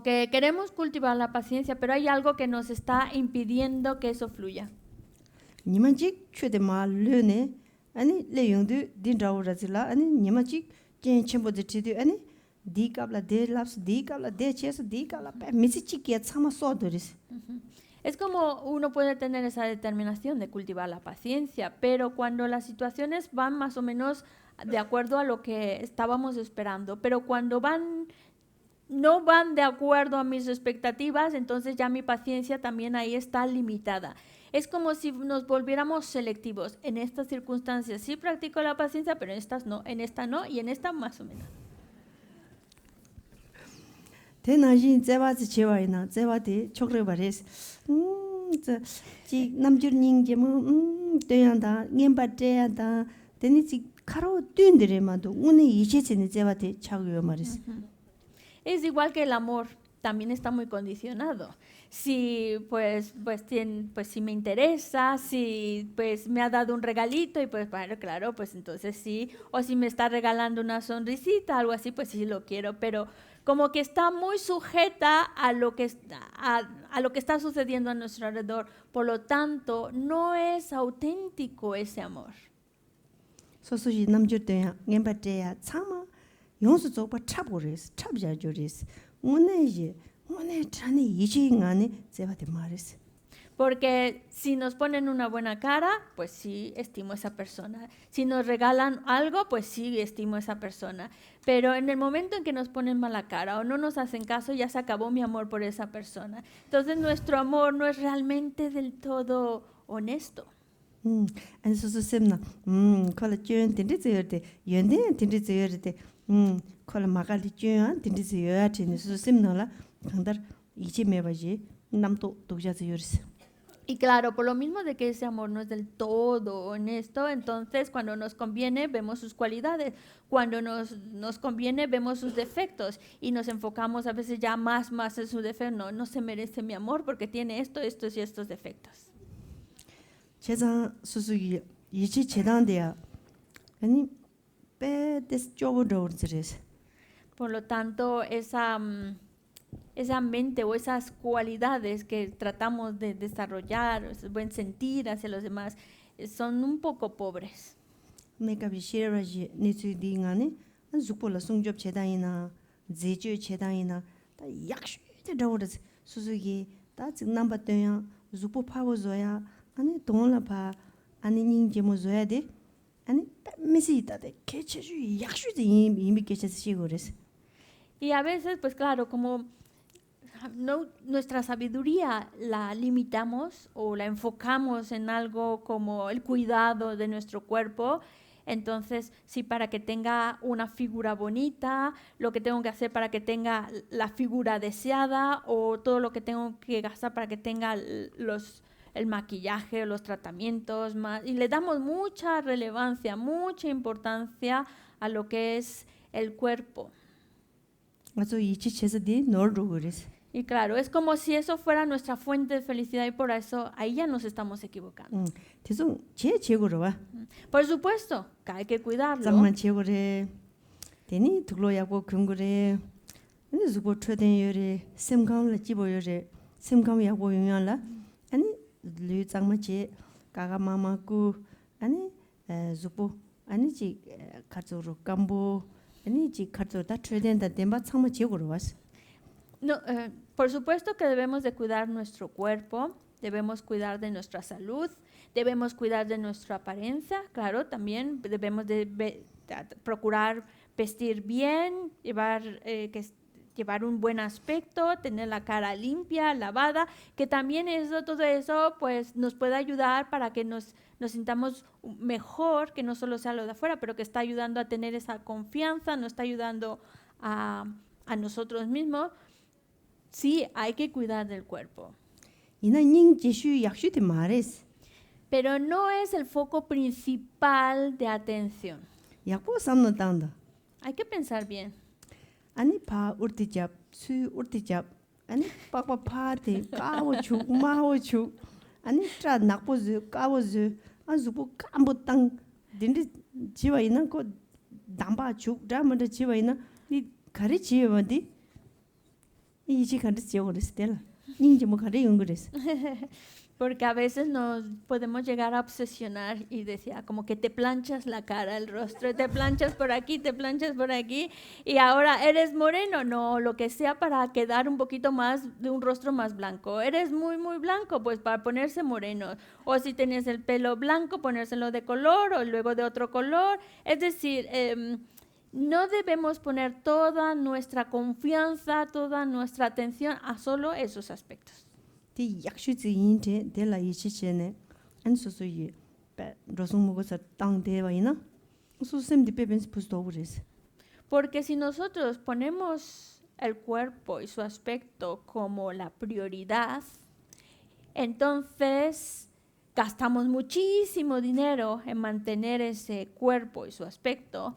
que queremos cultivar la paciencia, pero hay algo que nos está impidiendo que eso fluya. 니만직 최대마 르네 아니 레용도 딘라우라질라 아니 니만직 젠 쳔보드티디 아니 디갑라 데랍스 디갑라 데체스 디갑라 미시치키야 참아 소도리스 Es como uno puede tener esa determinación de cultivar la paciencia, pero cuando las situaciones van más o menos de acuerdo a lo que estábamos esperando, pero cuando no van de acuerdo a mis expectativas, entonces ya mi paciencia también ahí está limitada. Es como si nos volviéramos selectivos. En estas circunstancias sí practico la paciencia, pero en estas no, en esta no y en esta más o menos. 대나신 제바지 제와이나 제와데 촉르바레스 지 남주닝게 뭐 되한다 냠바데한다 데니지 카로 뛴드레마도 오늘 이제체네 제와데 차고요 말레스 Es igual que el amor, también está muy condicionado. Si si me interesa, si pues me ha dado un regalito y pues bueno, claro, pues entonces sí, o si me está regalando una sonrisita, algo así, pues sí lo quiero, pero como que está muy sujeta a lo que está sucediendo a nuestro alrededor. Por lo tanto, no es auténtico ese amor. 소소지 남주대야 냠바데야 참아 용수 조바 차보레스 차비자조레스 오늘 자네 이지인가니 제바데 말레스 Porque si nos ponen una buena cara, pues sí, estimo a esa persona. Si nos regalan algo, pues sí, estimo a esa persona. Pero en el momento en que nos ponen mala cara o no nos hacen caso, ya se acabó mi amor por esa persona. Entonces nuestro amor no es realmente del todo honesto. 아니 소소sem나 콜라 쭌 딘디즈여데 연데 딘디즈여데 콜라 마갈리 쭌 딘디즈여야티니 소소sem나라 강달 이제 매바지 남도 독자즈여스 Y claro, por lo mismo de que ese amor no es del todo honesto, entonces cuando nos conviene vemos sus cualidades, cuando nos conviene vemos sus defectos y nos enfocamos a veces ya más en su defecto. No se merece mi amor porque tiene estos y estos defectos. 제자 수수기 이제 제단데야 아니 빼데스 쪼버더즈레스 Por lo tanto, esa mente o esas cualidades que tratamos de desarrollar, ese buen sentir hacia los demás, son un poco pobres. 내가 비시라지 니츠딩하니 zupola 송접 제단이나 제주 제단이나 다 약슈데 더르스 수수기 다 지금 넘버때야 zupo 파워줘야 아니 돈을 봐 아니 닝제 뭐 줘야 돼 아니 메시 있다데 개체주 약수지 이미 개체스 시고레스 Y a veces, pues claro, como nuestra sabiduría la limitamos o la enfocamos en algo como el cuidado de nuestro cuerpo, entonces si para que tenga una figura bonita, lo que tengo que hacer para que tenga la figura deseada o todo lo que tengo que gastar para que tenga el maquillaje, los tratamientos, y le damos mucha relevancia, mucha importancia a lo que es el cuerpo. 맞아 이치체스디 너르 그레스 Y claro, es como si eso fuera nuestra fuente de felicidad y por eso ahí ya nos estamos equivocando. 대성 제 제고로 와 Por supuesto, que hay que cuidarlo. 잠만 제고래 되니 들로야고 근거래 근데 주고 트된 요래 sem감을 집어요래 sem감이야고 용양라 아니 류 장마제 가가마마고 아니 주고 아니지 가져로 감보 아니지 가져다 트된다 덴바 참마 제고로 왔어 No, por supuesto que debemos de cuidar nuestro cuerpo, debemos cuidar de nuestra salud, debemos cuidar de nuestra apariencia, claro, también debemos de procurar vestir bien, llevar un buen aspecto, tener la cara limpia, lavada, que también todo eso pues nos puede ayudar para que nos sintamos mejor, que no solo sea lo de afuera, pero que está ayudando a tener esa confianza, nos está ayudando a nosotros mismos. Sí, hay que cuidar del cuerpo. Pero no es el foco principal de atención. Hay que pensar bien. 아니 파 우르티잡 수 우르티잡 아니 빠빠 파데 까워주 마워주 아니 트라 낙보즈 까워즈 아주고 깜보땅 딘디 지와이나 고 담바 죽다만데 지와이나 니 가리 지와디 이지 가리 지워르스텔라 닌지 뭐 가리 용그레스 Porque a veces nos podemos llegar a obsesionar y decía como que te planchas la cara, el rostro, te planchas por aquí, te planchas por aquí y ahora eres moreno, no, lo que sea para quedar un poquito más de un rostro más blanco. Eres muy, muy blanco, pues para ponerse moreno. O si tienes el pelo blanco, ponérselo de color o luego de otro color. Es decir, no debemos poner toda nuestra confianza, toda nuestra atención a solo esos aspectos. 디 약슈지 인테 데라 이치체네 안소소이 베 로송 먹어서 땅 대와이나 소셈디 베벤스 부스도브레스 Porque si nosotros ponemos el cuerpo y su aspecto como la prioridad, entonces gastamos muchísimo dinero en mantener ese cuerpo y su aspecto.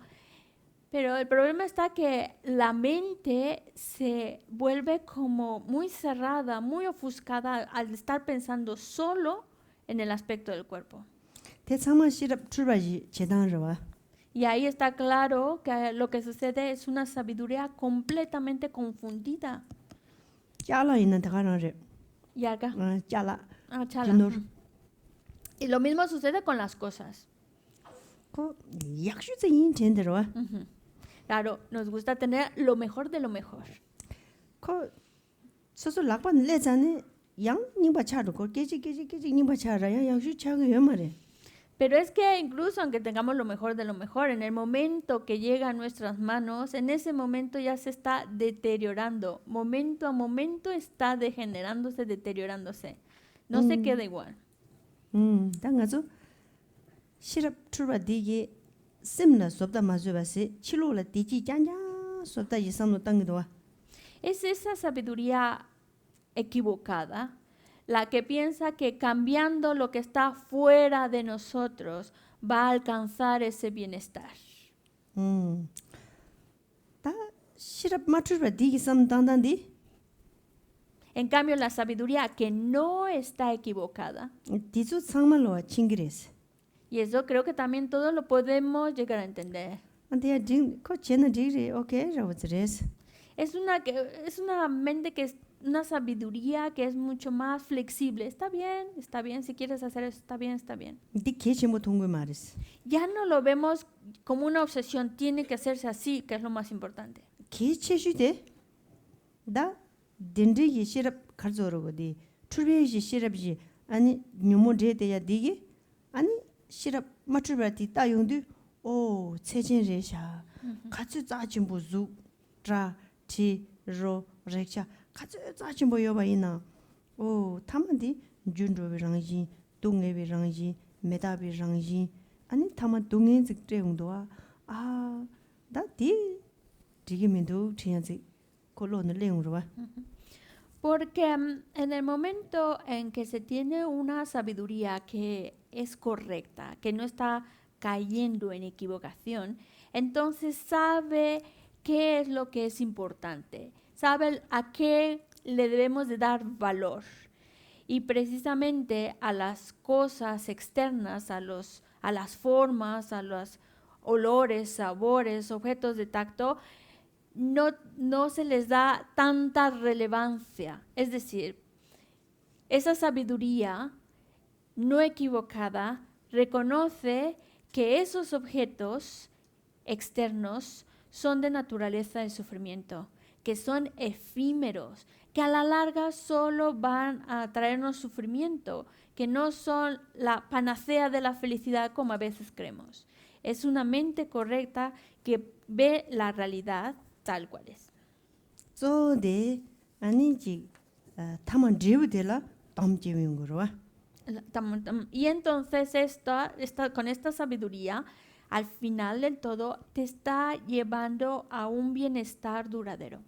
Pero el problema está que la mente se vuelve como muy cerrada, muy ofuscada al estar pensando solo en el aspecto del cuerpo. 대상만 시럽 출발이 제단으로와 Y ahí está claro que lo que sucede es una sabiduría completamente confundida. 짜라 있는 데가나래 Y acá, 짜라 chala. Y lo mismo sucede con las cosas. 그 약슈지 인텐데로와 Claro, nos gusta tener lo mejor de lo mejor. 그 소소 락반 레자네 양 닝바 차도 거 깨지 닝바 차라야 약슈 차가 요 말해 Pero es que incluso aunque tengamos lo mejor de lo mejor, en el momento que llega a nuestras manos, en ese momento ya se está deteriorando. Momento a momento está degenerándose, deteriorándose. No se queda igual. 당가서 시럽 출발되게 셈나 섭다 마주바세 치료라 디지 짠자 섭다 이상도 당기도 와 Es esa sabiduría equivocada la que piensa que cambiando lo que está fuera de nosotros va a alcanzar ese bienestar. 다 시럽 맞출바되게 셈 당단디 En cambio, la sabiduría que no está equivocada, 디주 상말로 칭기레스 y eso creo que también todos lo podemos llegar a entender. 안데야 딩코 제나 디리 오케이 라우즈레스 Es una mente que es una sabiduría que es mucho más flexible. Está bien, si quieres hacer eso, está bien. 디 계시모 동고 말이스 Ya no lo vemos como una obsesión, tiene que hacerse así, que es lo más importante. 계체슈데 다 딘디기 시럽 가져오르고디 출베시 시럽지 아니 뉴모데데야 디게 아니 시럽 맞추버디 따용도 오 체진레샤 같이 짜진부 주라티로 렉샤 같이 짜진부 여바이나 오 타만디 준로비랑지 동네비랑지 메다비랑지 아니 타만 동네 직대용도아 아 다디 디기민도 티야지 콜로는 레용으로와 Porque en el momento en que se tiene una sabiduría que es correcta, que no está cayendo en equivocación, entonces sabe qué es lo que es importante, sabe a qué le debemos de dar valor. Y precisamente a las cosas externas, a las formas, a los olores, sabores, objetos de tacto, no se les da tanta relevancia. Es decir, esa sabiduría no equivocada reconoce que esos objetos externos son de naturaleza de sufrimiento, que son efímeros, que a la larga solo van a traernos sufrimiento, que no son la panacea de la felicidad como a veces creemos. Es una mente correcta que ve la realidad tal cual es. 저데 아니지 타만 드브데라 담지민 거로와 Y entonces con esta sabiduría, al final del todo, te está llevando a un bienestar duradero.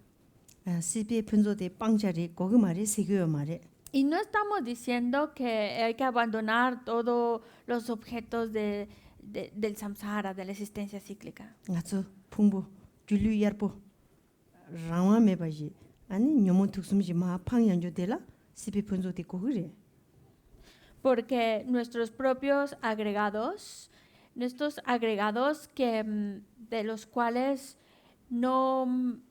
시비에 분조대 빵자리 고구마리 세교요 말에 Y no estamos diciendo que hay que abandonar todos los objetos del samsara, de la existencia cíclica. 나서 풍부 줄류 yarpo 라와메 바지 아니 녀모 특숨지 마팡 연조데라 시비 분조대 고그래 Porque nuestros propios agregados, estos agregados que, de los cuales no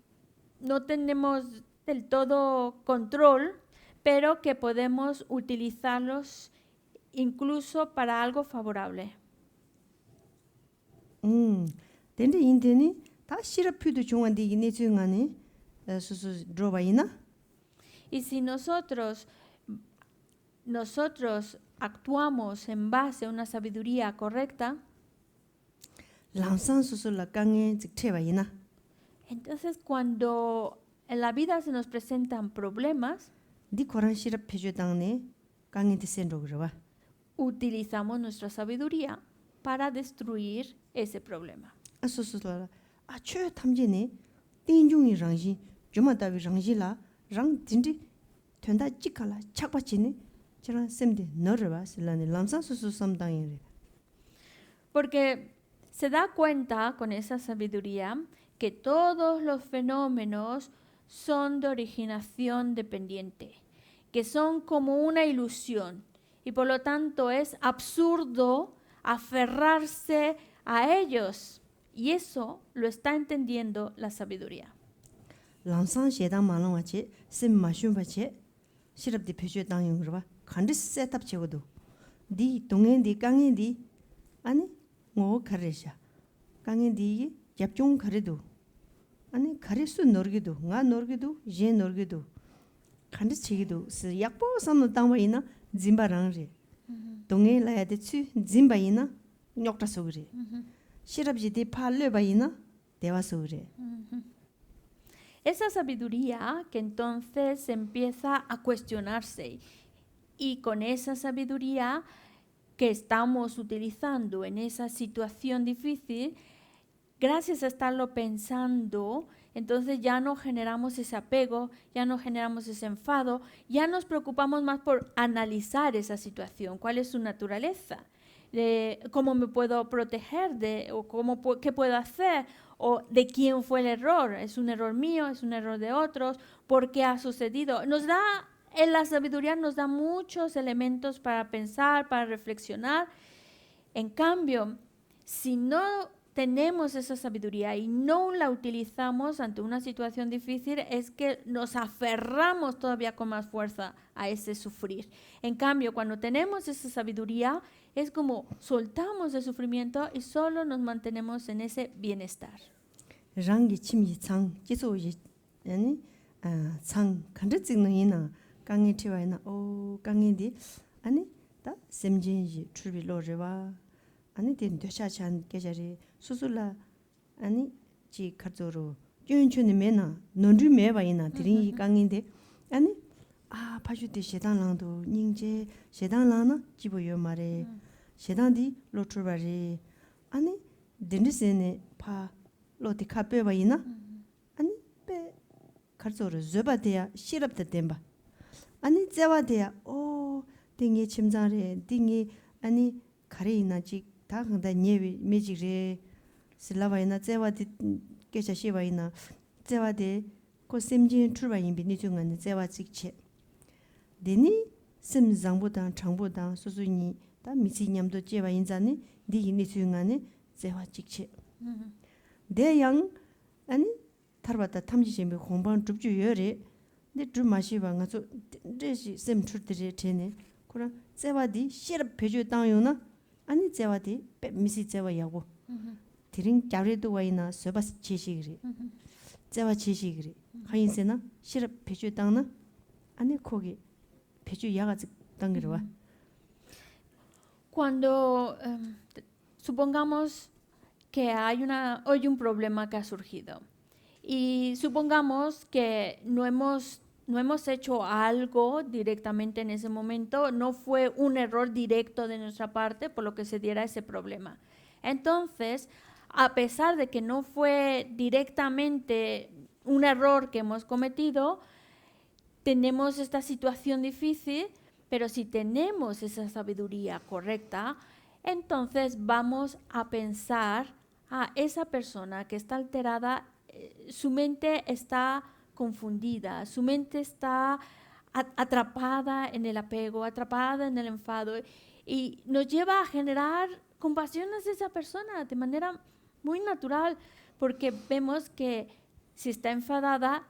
tenemos del todo control, pero que podemos utilizarlos incluso para algo favorable. 근데 인데니 다 시럽피도 중앙데 이네 중앙에 수수 드로바이나 Y si nosotros actuamos en base a una sabiduría correcta, 랑상 수수라 강에 직체바이나 entonces cuando en la vida se nos presentan problemas, 니 코란 시럽 페주당네 강에 디센로 그러와 utilizamos nuestra sabiduría para destruir ese problema. 수수라 아최 탐제네 띵중이 랑지 주마다비 랑지라 랑 진디 된다 찍칼라 착바치네 저런 셈데 너르바 슬라네 람상 수수 삼당이래 Porque se da cuenta con esa sabiduría que todos los fenómenos son de originación dependiente, que son como una ilusión y por lo tanto es absurdo aferrarse a ellos. Y eso lo está entendiendo la sabiduría. 람상 셰당 말랑와체 셈 마슌바체 시럽디 페주당 그러바 칸디 세탑 제고도 디 동엔디 강엔디 아니 뭐 가르샤 강엔디 yap종 가르도 아니 가르수 너르기도 nga 너르기도 제 너르기도 칸디 치기도 스 약보 삼노 당바이나 짐바랑레 동에 라야데 츠 짐바이나 뇽타서 그래 시럽지디 팔레바이나 대와서 그래 Esa sabiduría que entonces empieza a cuestionarse y con esa sabiduría que estamos utilizando en esa situación difícil, gracias a estarlo pensando, entonces ya no generamos ese apego, ya no generamos ese enfado, ya nos preocupamos más por analizar esa situación, cuál es su naturaleza, cómo me puedo proteger o qué puedo hacer o de quién fue el error, es un error mío, es un error de otros, por qué ha sucedido. En la sabiduría nos da muchos elementos para pensar, para reflexionar. En cambio, si no tenemos esa sabiduría y no la utilizamos ante una situación difícil, es que nos aferramos todavía con más fuerza a ese sufrir. En cambio, cuando tenemos esa sabiduría, es como soltamos el sufrimiento y solo nos mantenemos en ese bienestar. 랑기 침이 창 지소지 아니 창 간데 찍는이나 강에 티와이나 오 강에디 아니 다 셈진지 출비로르와 아니 된 되샤찬 계절이 수술라 아니 지 카조로 윤춘이 메나 논주 메바이나 드링이 강인데 아니 아 파주디 shedan랑도 닝제 shedan랑나 지보요 말에 shedan디 로트바리 아니 딘디세네 파 로티 카페바이나 아니 베 카조로 즈바데야 시럽다 덴바 아니 제와데야 오 딩이 침자레 딩이 아니 가레이나지 다 근데 녀비 메지레 슬라바이나 제와디 계샤시바이나 제와데 고 셈진 출바인 비니 중간 제와 직체 데니 셈장보다 장보다 수수니 다 미치냠도 제와 인자니 디니 중간에 제와 직체 대양 아니 타르바다 탐지심이 공방 줍주여레 네 주마시바 가서 데시 셈 출들이 되네 그럼 제와디 시럽 배주 땅요나 아니 제와디 미시 제와야고 드링 자리도 와이나 서바스 지시그리 제와 지시그리 하인세나 시럽 배주 땅나 아니 거기 배주 야가 땅기로 와 Cuando supongamos que hay hoy un problema que ha surgido y supongamos que no hemos hecho algo directamente en ese momento, no fue un error directo de nuestra parte por lo que se diera ese problema. Entonces, a pesar de que no fue directamente un error que hemos cometido, tenemos esta situación difícil, pero si tenemos esa sabiduría correcta, entonces vamos a pensar a esa persona que está alterada, su mente está confundida, su mente está atrapada en el apego, atrapada en el enfado y nos lleva a generar compasión hacia esa persona de manera muy natural, porque vemos que si está enfadada,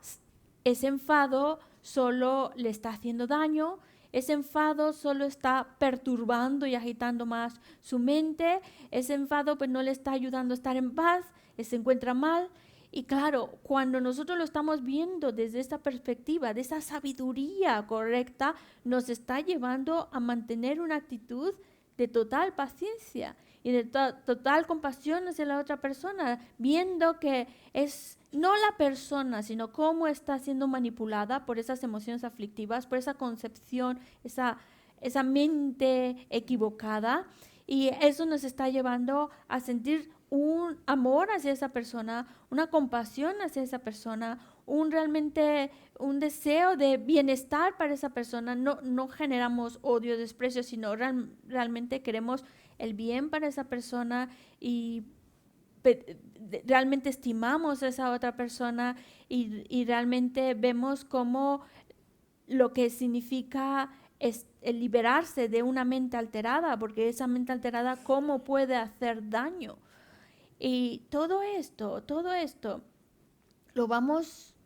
ese enfado solo le está haciendo daño, ese enfado solo está perturbando y agitando más su mente, ese enfado pues no le está ayudando a estar en paz, se encuentra mal. Y claro, cuando nosotros lo estamos viendo desde esta perspectiva, de esa sabiduría correcta, nos está llevando a mantener una actitud de total paciencia y de total compasión hacia la otra persona, viendo que es no la persona, sino cómo está siendo manipulada por esas emociones aflictivas, por esa concepción, esa mente equivocada. Y eso nos está llevando a sentir un amor hacia esa persona, una compasión hacia esa persona, realmente un deseo de bienestar para esa persona. No generamos odio, desprecio, sino realmente queremos el bien para esa persona y realmente estimamos a esa otra persona y realmente vemos cómo lo que significa es el liberarse de una mente alterada, porque esa mente alterada cómo puede hacer daño. Y todo esto lo vamos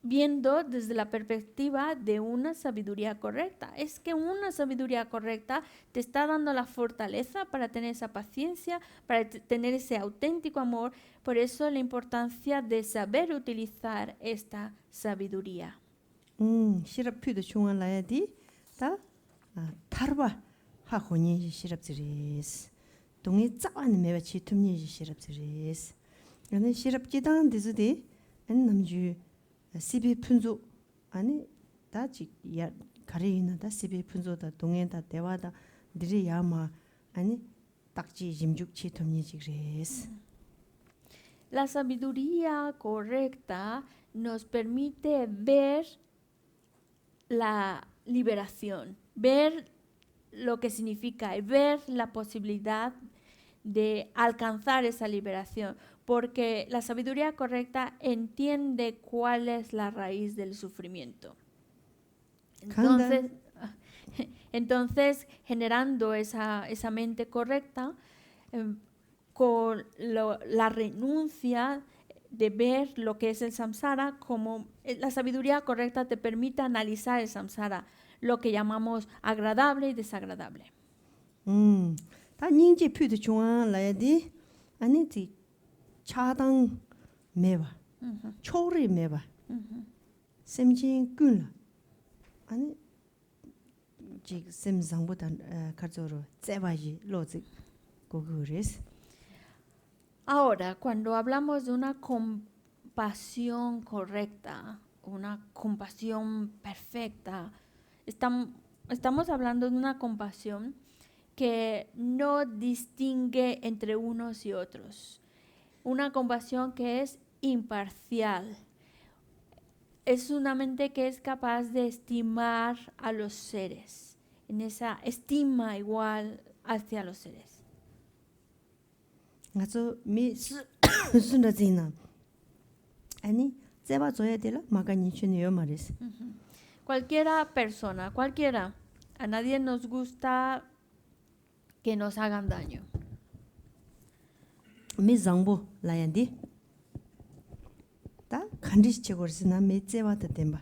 viendo desde la perspectiva de una sabiduría correcta. Es que una sabiduría correcta te está dando la fortaleza para tener esa paciencia, para tener ese auténtico amor. Por eso la importancia de saber utilizar esta sabiduría. 시럽피도 중앙 라야디 다 타르바 하고니 시럽지리스 동이 짜완 매바치 툼니 시럽지리스 근데 시럽지단 데즈디 엔 남주 시비 푼조 아니 다지 야 가리나 다 시비 푼조다 동에다 대화다 들이 야마 아니 딱지 짐죽치 툼니 지리스 La sabiduría correcta nos permite ver la liberación, ver lo que significa y ver la posibilidad de alcanzar esa liberación, porque la sabiduría correcta entiende cuál es la raíz del sufrimiento. Entonces generando esa mente correcta, con la renuncia de ver lo que es el samsara, como la sabiduría correcta te permite analizar el samsara, lo que llamamos agradable y desagradable. 다 닝지 퓨드 중앙 라야디 아니지 차당 매바 초리 매바 셈진 꾼라 아니 지 셈상보다 가져로 제바지 로지 고그레스. Ahora, cuando hablamos de una compasión correcta, una compasión perfecta, estamos hablando de una compasión que no distingue entre unos y otros. Una compasión que es imparcial. Es una mente que es capaz de estimar a los seres, en esa estima igual hacia los seres. ngazo mi 순다지나 아니 제바 줘야 되라 마가니 춘이요 말이스. Cualquiera persona, cualquiera, a nadie nos gusta que nos hagan daño. 미 장보 라얀디 다 간디시 쳐거스나 미 제바다 템바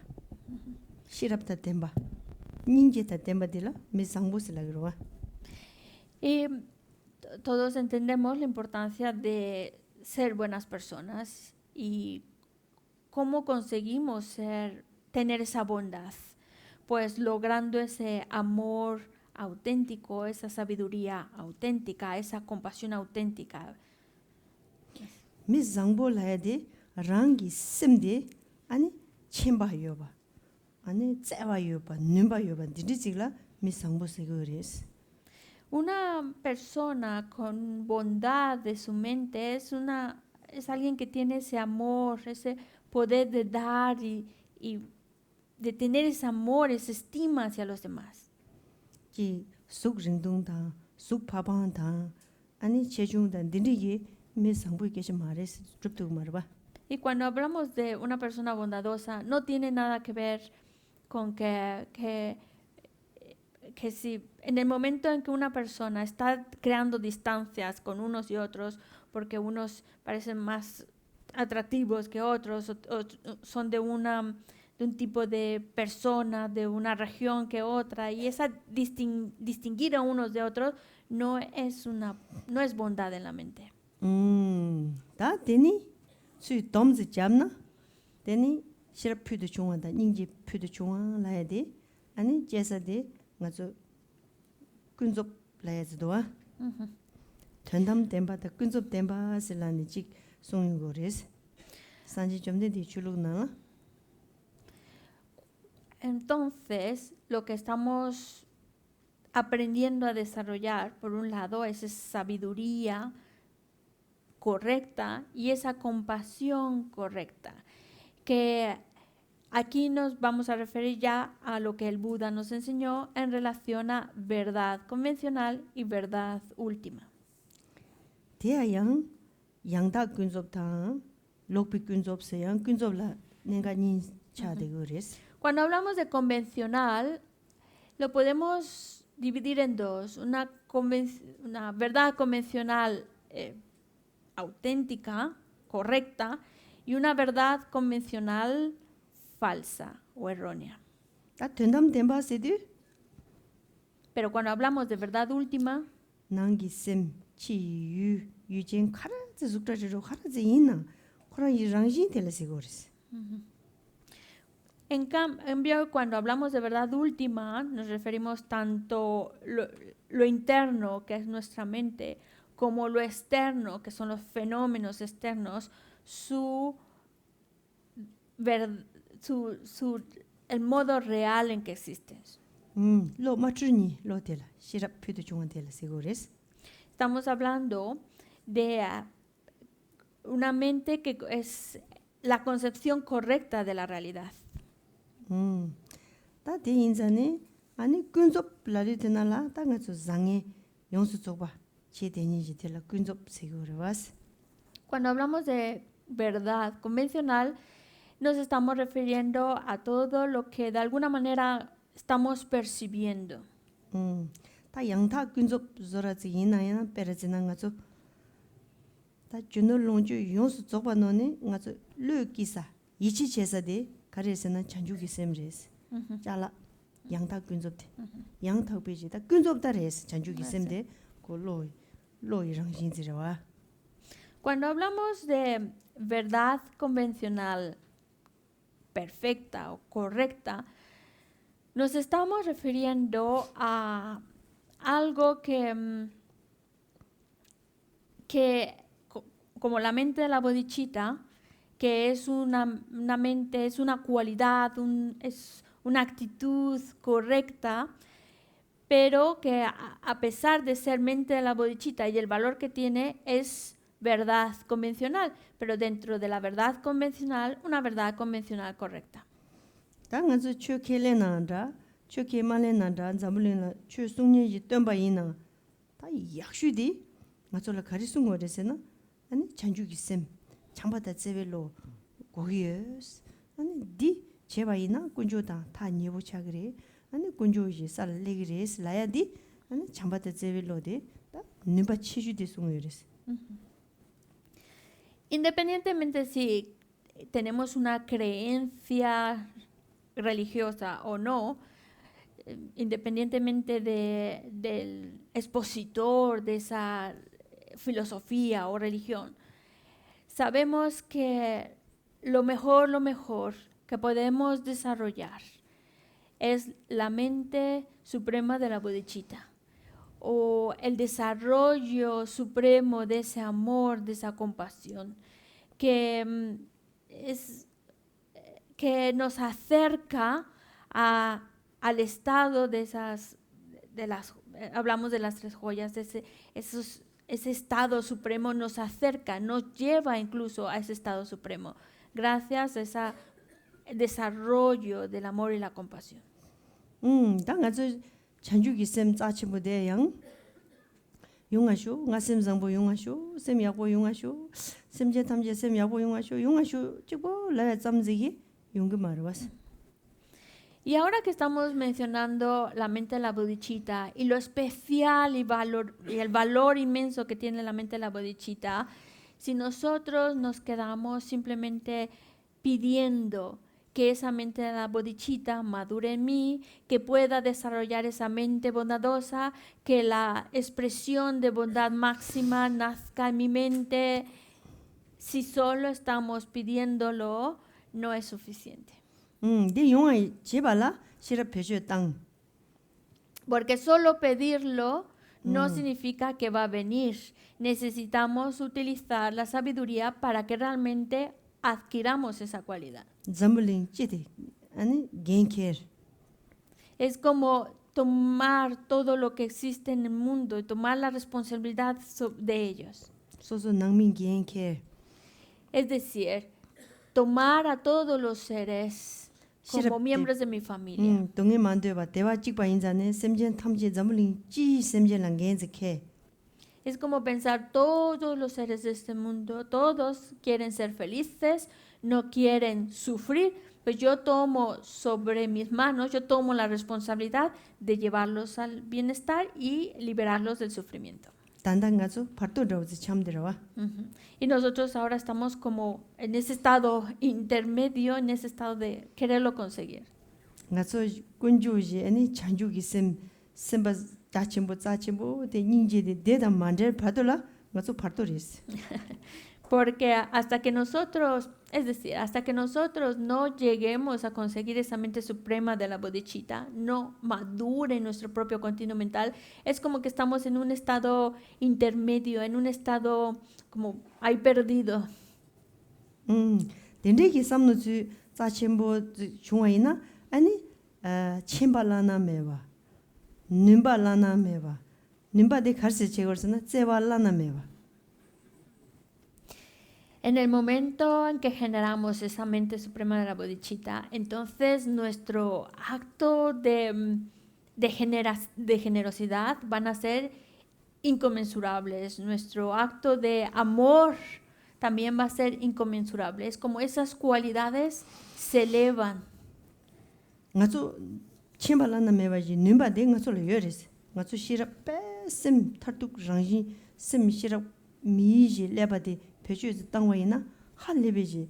시랍다 템바 닌제다 템바딜라 미 장보스라 그러와. Y todos entendemos la importancia de ser buenas personas y cómo conseguimos tener esa bondad, pues logrando ese amor auténtico, esa sabiduría auténtica, esa compasión auténtica. 미 장보 라야디 랑기 심디 아니 쳔바 요바 아니 제바 요바 님바 요바 디디지글라 미 장보스 그레스. Una persona con bondad de su mente es alguien que tiene ese amor, ese poder de dar y de tener ese amor, esa estima hacia los demás. 기 속ರಿಂ동다 속파방다 아니 제중다 디디기 미 장보 계시 말레스 줍도 말바. Y cuando hablamos de una persona bondadosa, no tiene nada que ver con que si en el momento en que una persona está creando distancias con unos y otros, porque unos parecen más atractivos que otros, o son de un tipo de persona, de una región que otra, y esa distinguir a unos de otros no es bondad en la mente. 다 되니 수이 덤즈 잡나 되니 시럽 퓨드 중앙다 닝지 퓨드 중앙 라야 돼 아니 제사데 ngazo kunzop la야지도와 전담 템바다 kunzop 템바 실라니 직 송유고레스 산지 좀데디 줄룩나. Entonces, lo que estamos aprendiendo a desarrollar, por un lado, es esa sabiduría correcta y esa compasión correcta, que aquí nos vamos a referir ya a lo que el Buda nos enseñó en relación a verdad convencional y verdad última. 대양 양다 kunzop타 lokpi kunzop세양 kunzop라 내가 닌 차데 그레스. Cuando hablamos de convencional, lo podemos dividir en dos, una verdad convencional auténtica, correcta, y una verdad convencional falsa o errónea. 다 전담 템바세디 Pero cuando hablamos de verdad última, 난기셈 치유 유진 카라즈 죽다지로 카라즈 있나 코라 이랑진 텔레시 고레스. en cambio, cuando hablamos de verdad última, nos referimos tanto lo interno, que es nuestra mente, como lo externo, que son los fenómenos externos, el modo real en que existen. 로 맞추니 로텔라 시랍 퓨드 중앙 텔레시 고레스. Estamos hablando de una mente que es la concepción correcta de la realidad. 다 대인자네 아니 군접 라리드나라 땅에서 장에 용수 쪽봐 제대니지 텔라 군접 세고르와스. Cuando hablamos de verdad convencional, nos estamos refiriendo a todo lo que de alguna manera estamos percibiendo. 다 양타 군접 저라지 이나야 베르지난 가서 다 준을롱주 용수 쪽봐 너네 가서 르기사 이치 제사데 가르에서는 찬주기 셈레스. 잘라 양타 군접데 양타 베지다 군접다레스 찬주기 셈데 로이랑 신지라와. Cuando hablamos de verdad convencional perfecta o correcta, nos estamos refiriendo a algo que que como la mente de la bodhicitta, que es una mente, es una cualidad, es una actitud correcta, pero que a pesar de ser mente de la bodhicitta y el valor que tiene, es verdad convencional, pero dentro de la verdad convencional, una verdad convencional correcta. 다 ngazu chu kele nanda, chu ke male nanda, zambulin la chu sungye ji tonba ina. 다 약슈디 ngazu la kari sungo resena. 아니 chanju gi sem, chambada zevelo 고기스. 아니 디 제바 ina kunjo다 다 niebu chagre. 아니 kunjoji sal legres la야디. 아니 chambada zevelode 다 nimba chiju sungo res. Independientemente si tenemos una creencia religiosa o no, independientemente del expositor de esa filosofía o religión, sabemos que lo mejor que podemos desarrollar es la mente suprema de la bodhicitta, o el desarrollo supremo de ese amor, de esa compasión, que nos acerca al estado hablamos de las tres joyas, ese estado supremo nos acerca, nos lleva incluso a ese estado supremo, gracias a ese desarrollo del amor y la compasión. 당아주 chanjugi sem tsachimude yang 용하쇼 ngasem zangbo 용하쇼 sem yakbo 용하쇼 semje tamje sem yakbo 용하쇼 chibo la zamzigi 용게 말was. Y ahora que estamos mencionando la mente de la bodhicitta y lo especial y el valor inmenso que tiene la mente de la bodhicitta, si nosotros nos quedamos simplemente pidiendo que esa mente de la bodhicitta madure en mí, que pueda desarrollar esa mente bondadosa, que la expresión de bondad máxima nazca en mi mente, si solo estamos pidiéndolo, no es suficiente. Porque solo pedirlo no significa que va a venir. Necesitamos utilizar la sabiduría para que realmente adquiramos esa cualidad. Es como tomar todo lo que existe en el mundo y tomar la responsabilidad de ellos. Es decir, tomar a todos los seres como miembros de mi familia. Es como pensar todos los seres de este mundo, todos quieren ser felices, no quieren sufrir, pues yo tomo sobre mis manos, yo tomo la responsabilidad de llevarlos al bienestar y liberarlos del sufrimiento. Y nosotros ahora estamos como en ese estado intermedio, en ese estado de quererlo conseguir. Porque hasta que nosotros no lleguemos a conseguir esa mente suprema de la bodhicitta, no madure nuestro propio continuo mental, es como que estamos en un estado intermedio, en un estado como ahí perdido. En el momento en que generamos esa mente suprema de la bodhicitta, entonces nuestro acto de generosidad van a ser inconmensurables. Nuestro acto de amor también va a ser inconmensurable. Es como esas cualidades se elevan. pechu tangwaina hallebeji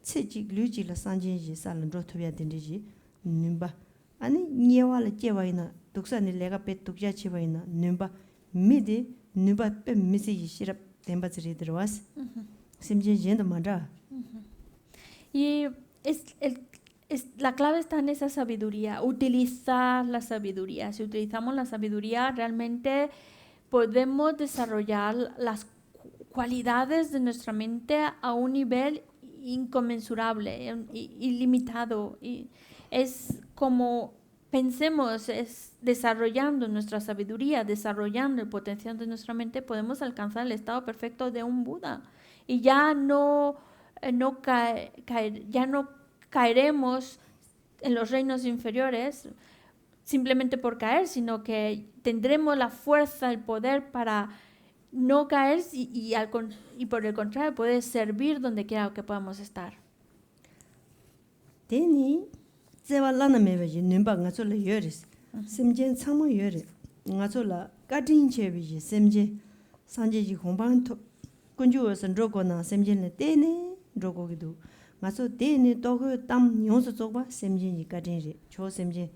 chejik luji la sanjeji salan rotobya dendeji nimba ani nyewala jewaina duksani lega pe tukja chewaina nimba midi nimba pe misi shirap temba zridrwas simje yendo manda. Y la clave está en esa sabiduría, utilizar la sabiduría. Si utilizamos la sabiduría, realmente podemos desarrollar cualidades de nuestra mente a un nivel inconmensurable, ilimitado. Y es como pensemos, es desarrollando nuestra sabiduría, desarrollando el potencial de nuestra mente, podemos alcanzar el estado perfecto de un Buda. Y ya ya no caeremos en los reinos inferiores simplemente por caer, sino que tendremos la fuerza, el poder para no caer y por el contrario poder servir donde quiera que podamos estar. Teni zewa lana mebeji nimba ngazo la yoris. Semjen tsangmo yori. Ngazo la katin chebeji semje sanje ji hongbang to kunju wasan rogo na semjen le teni rogo gidu. Ngazo teni togo tam nyonso zogba semjen ji katin re. Cho semjen.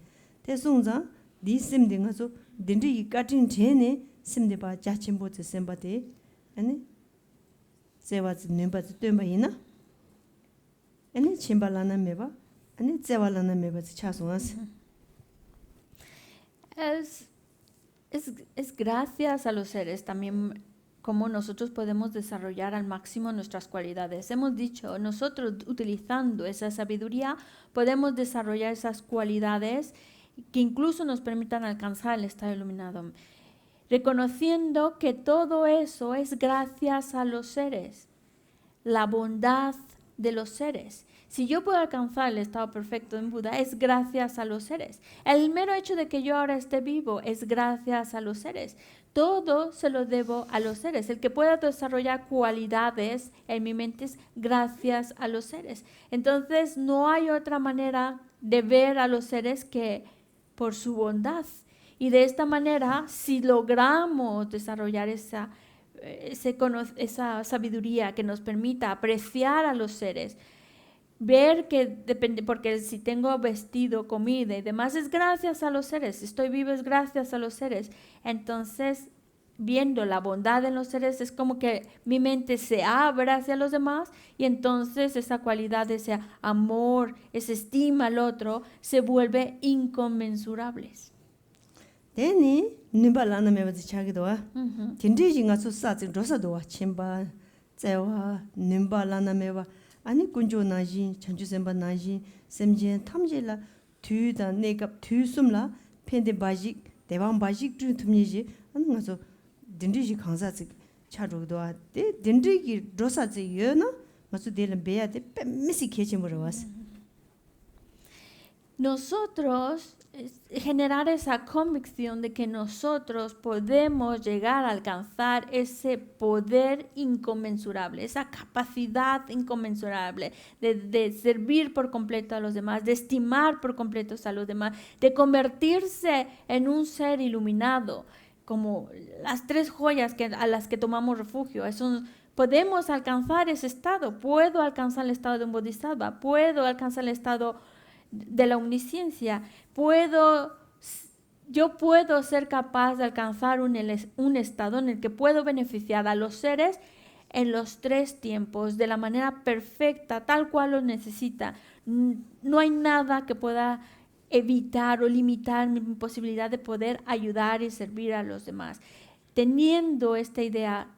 Te songza di semde ngazo dindri ji katin teni semde ba jachimbo tse semba te. Ane zewa zi nimba zi tuenba ina. Ane chimba lana meba. Es gracias a los seres también como nosotros podemos desarrollar al máximo nuestras cualidades. Hemos dicho, nosotros utilizando esa sabiduría podemos desarrollar esas cualidades que incluso nos permitan alcanzar el estado iluminado. Reconociendo que todo eso es gracias a los seres, la bondad de los seres. Si yo puedo alcanzar el estado perfecto en Buda, es gracias a los seres. El mero hecho de que yo ahora esté vivo es gracias a los seres. Todo se lo debo a los seres. El que pueda desarrollar cualidades en mi mente es gracias a los seres. Entonces, no hay otra manera de ver a los seres que por su bondad. Y de esta manera, si logramos desarrollar esa sabiduría que nos permita apreciar a los seres, ver que depende, porque si tengo vestido, comida y demás, es gracias a los seres. Si estoy vivo es gracias a los seres. Entonces, viendo la bondad en los seres, es como que mi mente se abre hacia los demás y entonces esa cualidad, ese amor, esa estima al otro, se vuelve inconmensurables. Teni nimba lana meba zi chagidowa. Tindri ji nga su sa zi rosa dowa chimba, tsewa, nimba lana meba. Ani kunjo na jin, chanchu semba na jin, semjen tamje la tu da nekap tu sum la pende bajik, dewang bajik tu tumye ji, ani nga su dindri ji kangsa zi chadogdowa. De dindri ki rosa zi yo na, nga su de lan beya de pe misi kechin burawas. Nosotros generar esa convicción de que nosotros podemos llegar a alcanzar ese poder inconmensurable, esa capacidad inconmensurable de servir por completo a los demás, de estimar por completo a los demás, de convertirse en un ser iluminado, como las tres joyas a las que tomamos refugio. Podemos alcanzar ese estado. Puedo alcanzar el estado de un bodhisattva, puedo alcanzar el estado de la omnisciencia, yo puedo ser capaz de alcanzar un estado en el que puedo beneficiar a los seres en los tres tiempos, de la manera perfecta, tal cual lo necesita. No hay nada que pueda evitar o limitar mi posibilidad de poder ayudar y servir a los demás. Teniendo esta idea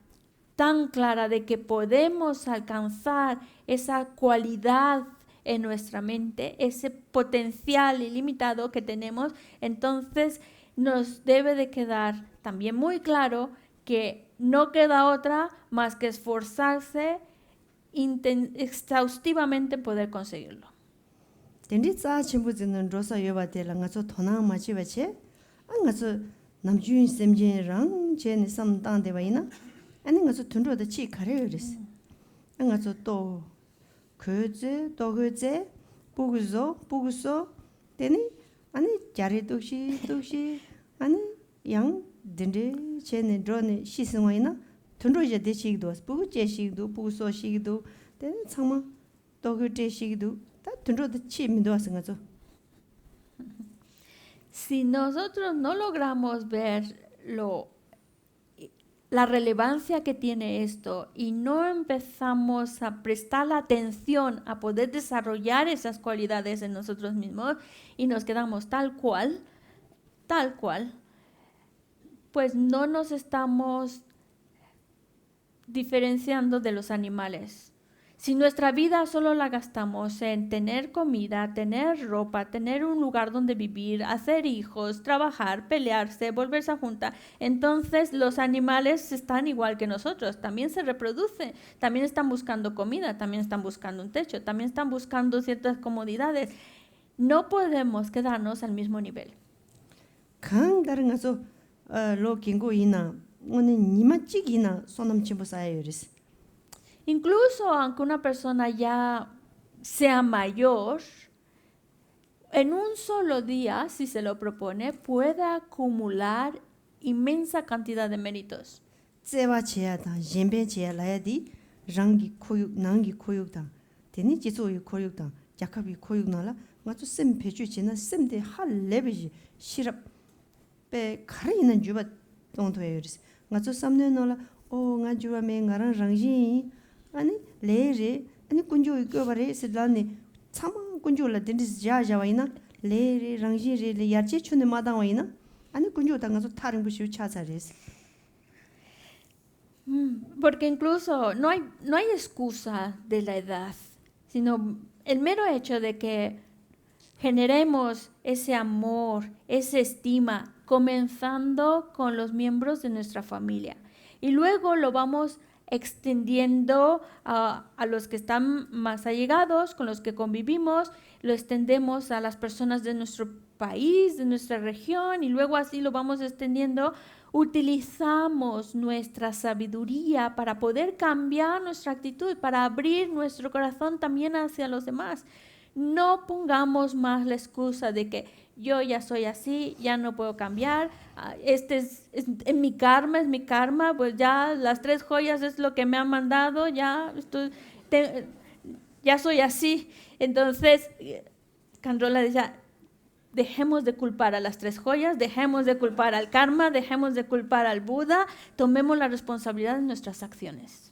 tan clara de que podemos alcanzar esa cualidad en nuestra mente, ese potencial ilimitado que tenemos, entonces nos debe de quedar también muy claro que no queda otra más que esforzarse exhaustivamente en poder conseguirlo. Dendri tsa chimbu zinan rosa yoba de la nga so thona ma chi bache, nga so namjun semjen rang che ni sam tang de ba ina, ani nga so tunro da chi kare yoris. Nga so to 그제 도그제 부구소 되니 아니 자리도시 아니 양 든데 제네 드로네 시승와이나 던로제 대시기도 부구제시기도 부구소시기도 되니 참마 도그제시기도 다 던로도 치미도 왔은가죠. Si nosotros no logramos ver la relevancia que tiene esto y no empezamos a prestar la atención a poder desarrollar esas cualidades en nosotros mismos y nos quedamos tal cual, pues no nos estamos diferenciando de los animales. Si nuestra vida solo la gastamos en tener comida, tener ropa, tener un lugar donde vivir, hacer hijos, trabajar, pelearse, volverse a juntar, entonces los animales están igual que nosotros, también se reproducen, también están buscando comida, también están buscando un techo, también están buscando ciertas comodidades. No podemos quedarnos al mismo nivel. 강 다른 가서 로 긴고이나 오늘 니만 찍이나 손남 침부 쌓여요리스. Incluso aunque una persona ya sea mayor, en un solo día, si se lo propone, puede acumular inmensa cantidad de méritos. 제와 제야다 옌베 제야라야디 랑기 코육 난기 코육다 되니 지소이 코육다 자카비 코육나라 맞죠 셈 배주 지나 셈데 할 레베지 시럽 베 가르이는 주바 동토에요리스 맞죠 삼네노라 오 나주와 맹가랑 랑지 아니 레레 아니 군조 이거바레 슬라니 참 군조라 덴디스 자자와이나 레레 랑지레 야체 춘네 마당와이나 아니 군조 당가서 타른 부시우 차자레스. Porque incluso no hay excusa de la edad, sino el mero hecho de que generemos ese amor, esa estima, comenzando con los miembros de nuestra familia. Y luego lo vamos extendiendo a los que están más allegados, con los que convivimos, lo extendemos a las personas de nuestro país, de nuestra región, y luego así lo vamos extendiendo. Utilizamos nuestra sabiduría para poder cambiar nuestra actitud, para abrir nuestro corazón también hacia los demás. No pongamos más la excusa de que yo ya soy así, ya no puedo cambiar, es mi karma, pues ya las 3 joyas es lo que me han mandado, ya soy así. Entonces, Canrola decía, dejemos de culpar a las 3 joyas, dejemos de culpar al karma, dejemos de culpar al Buda, tomemos la responsabilidad de nuestras acciones.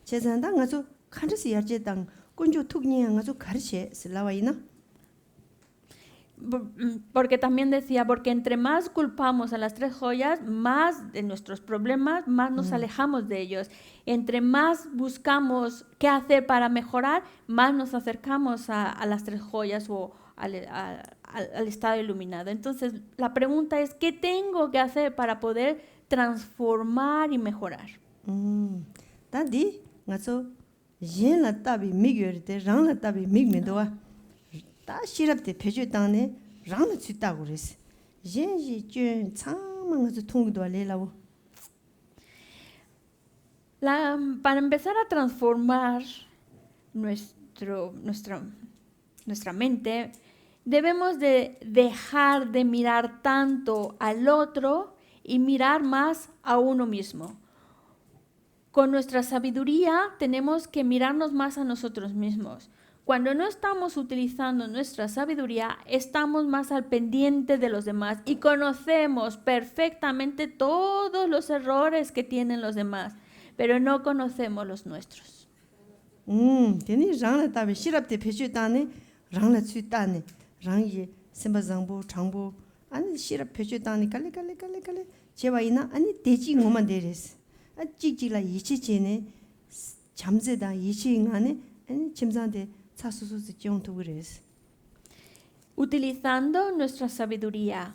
제산다 가서 칸르스 야제당 군조 툭니야 가서 가르체 슬라와이나. Porque también decía, porque entre más culpamos a las 3 joyas, más de nuestros problemas, más nos alejamos de ellos. Entre más buscamos qué hacer para mejorar, más nos acercamos a las 3 joyas o al estado iluminado. Entonces, la pregunta es, ¿qué tengo que hacer para poder transformar y mejorar? 다디 가서 옌라 따비 미겨르데 랑라 따비 미그메도와 다 시럽데 배주 땅네 랑나 쥐다고 그랬어. 옌지 쥐 창만 가서 통기도 알레라고. Para empezar a transformar nuestra mente, debemos de dejar de mirar tanto al otro y mirar más a uno mismo. Con nuestra sabiduría tenemos que mirarnos más a nosotros mismos. Cuando no estamos utilizando nuestra sabiduría, estamos más al pendiente de los demás y conocemos perfectamente todos los errores que tienen los demás, pero no conocemos los nuestros. 되니 랑라 따비 시럽데 배주 땅네 랑라 쥐 땅네 랑이 셈바장보 장보 아니 시럽 배주 땅네 갈래 제와이나 아니 대지 뭐만 데레스. 찍찍라 이치치네 잠재다 이치잉하네 아니 침산데 차수수스 정도 그래서. Utilizando nuestra sabiduría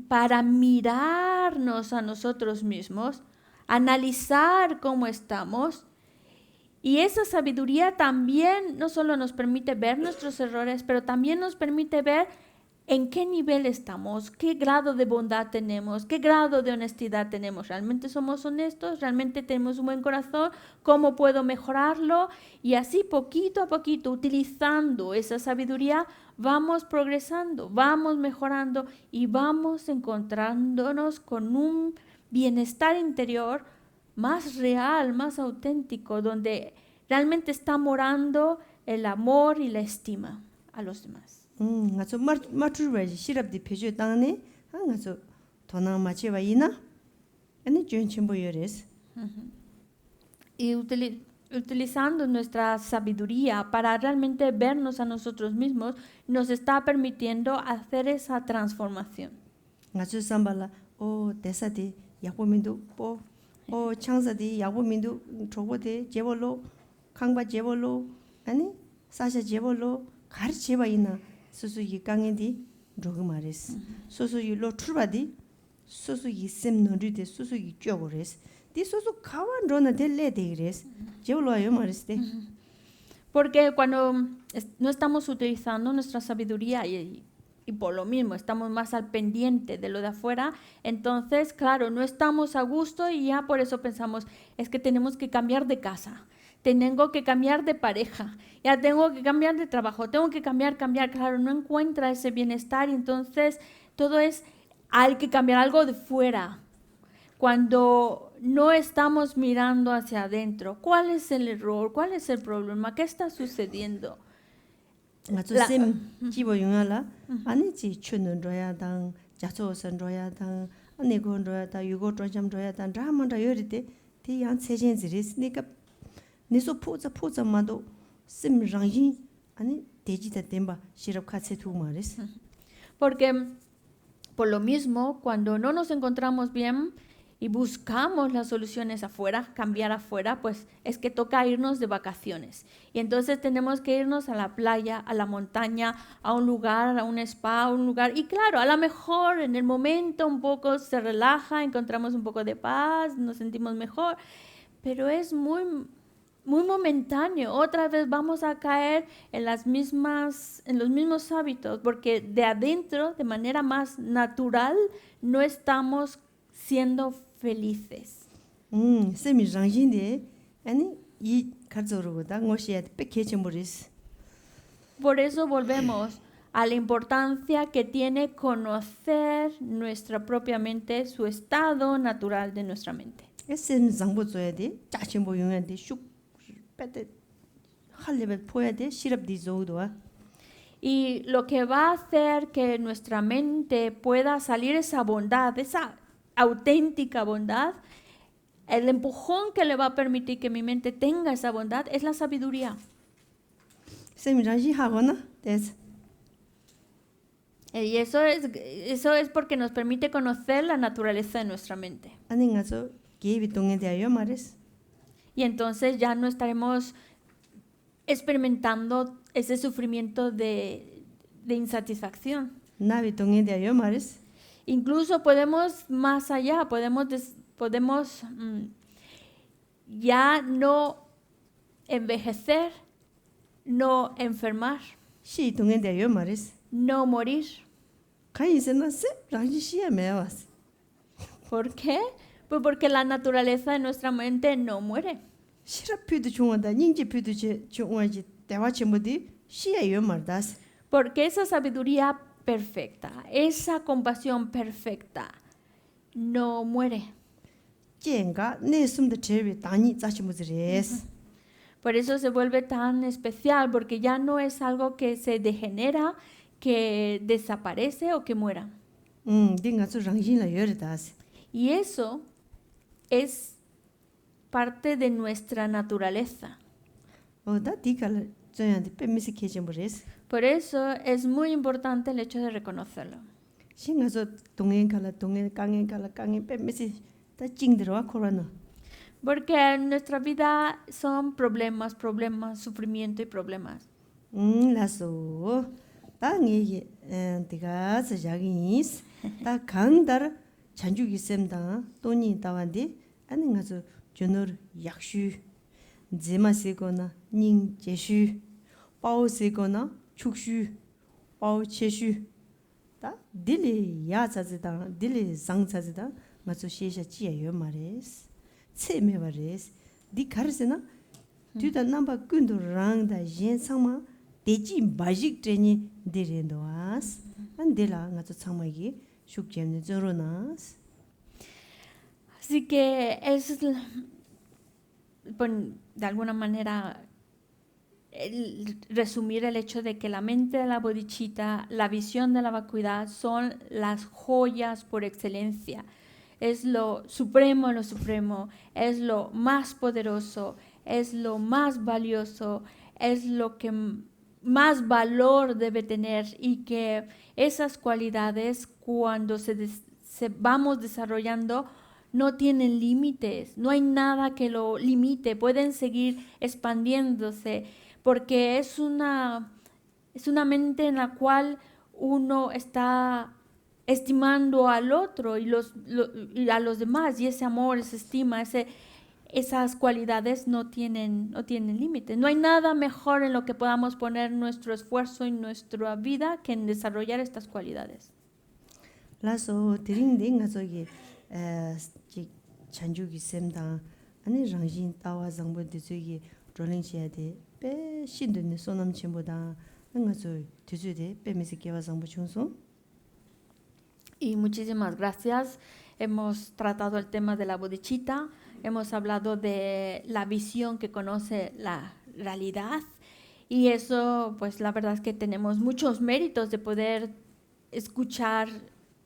para mirarnos a nosotros mismos, analizar cómo estamos, y esa sabiduría también no solo nos permite ver nuestros errores, pero también nos permite ver en qué nivel estamos, qué grado de bondad tenemos, qué grado de honestidad tenemos. ¿Realmente somos honestos? ¿Realmente tenemos un buen corazón? ¿Cómo puedo mejorarlo? Y así poquito a poquito, utilizando esa sabiduría, vamos progresando, vamos mejorando y vamos encontrándonos con un bienestar interior más real, más auténtico, donde realmente está morando el amor y la estima a los demás. 가서 마트르바지 시럽디 배주 땅네 가서 도나 마치와이나 아니 준침보여레스. Y utilizando nuestra sabiduría para realmente vernos a nosotros mismos, nos está permitiendo hacer esa transformación. 가서 삼발라 오 대사디 약보민도 뽀 오 창사디 야보민도 저거데 제벌로 강바 제벌로 아니 사샤 제벌로 가르치바 있나 수수이 강인디 저거 말했어. 수수이로 출바디 수수이 셈너리데 수수이 쪄고레스. 디 수수 가완로나 델레데이레스. 제벌로요 말했대. Porque cuando no estamos utilizando nuestra sabiduría y por lo mismo estamos más al pendiente de lo de afuera, entonces, claro, no estamos a gusto y ya por eso pensamos, es que tenemos que cambiar de casa, tengo que cambiar de pareja, ya tengo que cambiar de trabajo, tengo que cambiar, claro, no encuentra ese bienestar y entonces todo es, hay que cambiar algo de fuera. Cuando no estamos mirando hacia adentro, ¿cuál es el error? ¿Cuál es el problema? ¿Qué está sucediendo? 쌤 집어 용하라 아니지 추는 줘야당 자초선 줘야당 아니 건 줘야다 유고 좀 줘야다 라만다 요리데 대양 세진지리스 니가 니소 포자마도 쌤 랑이 아니 대지다 템바 시럽 같이 두 말이스. Porque por lo mismo, cuando no nos encontramos bien y buscamos las soluciones afuera, cambiar afuera, pues es que toca irnos de vacaciones. Y entonces tenemos que irnos a la playa, a la montaña, a un lugar, a un spa, a un lugar. Y claro, a lo mejor en el momento un poco se relaja, encontramos un poco de paz, nos sentimos mejor, pero es muy momentáneo. Otra vez vamos a caer en los mismos hábitos, porque de adentro, de manera más natural, no estamos siendo felices. 쌤이 랑신데 아니 이 가져로다 ngo시에 뺏게지 모르스. Por eso volvemos a la importancia que tiene conocer nuestra propia mente, su estado natural de nuestra mente. 쌤 장보 줘야 돼. 자신보 용한테 슉 빼대 할레벨 포야 돼. 시럽디 조도와. Y lo que va a hacer que nuestra mente pueda salir esa bondad, esa auténtica bondad, el empujón que le va a permitir que mi mente tenga esa bondad es la sabiduría. 쌤이 랑시하거나 됐어. Y eso es porque nos permite conocer la naturaleza de nuestra mente. 아니 가서 계비 동에 대하여 말했어. Y entonces ya no estaremos experimentando ese sufrimiento de insatisfacción. 나비 동에 대하여 말했어. Incluso podemos más allá, podemos ya no envejecer, no enfermar, 시 동에 대하여 말했어. no morir. 가인세나 쌤 랑시 시에 매왔어. ¿Por qué? Pues porque la naturaleza de nuestra mente no muere. 시럽피도 중요하다. 닝지피도 중요하지. 대화치 뭐디 시에 요 말다스. Porque esa sabiduría perfecta, esa compasión perfecta, no muere. 젠가 내 숨도 제비 다니 자치 뭐지레스. Por eso se vuelve tan especial, porque ya no es algo que se degenera, que desaparece o que muera. 딩가 저 랑신라 요르다스. Y eso es parte de nuestra naturaleza. 다 디칼 저한테 빼미스 케지 뭐레스. Por eso es muy importante el hecho de reconocerlo. 신가서 동행 강행 빼미스 다 찡들어와 코로나. Porque en nuestra vida son problemas, sufrimiento y problemas. 라소 땅이 디가 자기스 다 강달 잔주기 셈다 돈이 다완디 아니 가서 전을 약슈 제마세거나 닝 제슈 바오세거나 축슈 바오체슈 다 딜리 야자즈다 딜리 장자즈다 맞소 시샤 지예요 말레스 체메 말레스 디 카르세나 뒤다 남바 군도랑다 옌상마 대지 마직 트레니 데렌도아스 안데라 가서 참마기 슈크잼네 저로나스. Así que es, de alguna manera, resumir el hecho de que la mente de la bodhicitta, la visión de la vacuidad son las joyas por excelencia. Es lo supremo, es lo más poderoso, es lo más valioso, es lo que más valor debe tener, y que esas cualidades, cuando se vamos desarrollando, no tienen límites, no hay nada que lo limite, pueden seguir expandiéndose, porque es una mente en la cual uno está estimando al otro y a los demás, y ese amor, esa estima, esas cualidades no tienen límites. No hay nada mejor en lo que podamos poner nuestro esfuerzo y nuestra vida que en desarrollar estas cualidades. 라서 드링데 가서기 지 찬주기 셈다 아니 랑진 따와 정보데 저기 졸링시야데 빼 신드네 소남 첨보다 응가서 뒤주데 빼미스 개와 정보 중소. Y muchísimas gracias. Hemos tratado el tema de la bodhicitta, hemos hablado de la visión que conoce la realidad, y eso, pues la verdad es que tenemos muchos méritos de poder escuchar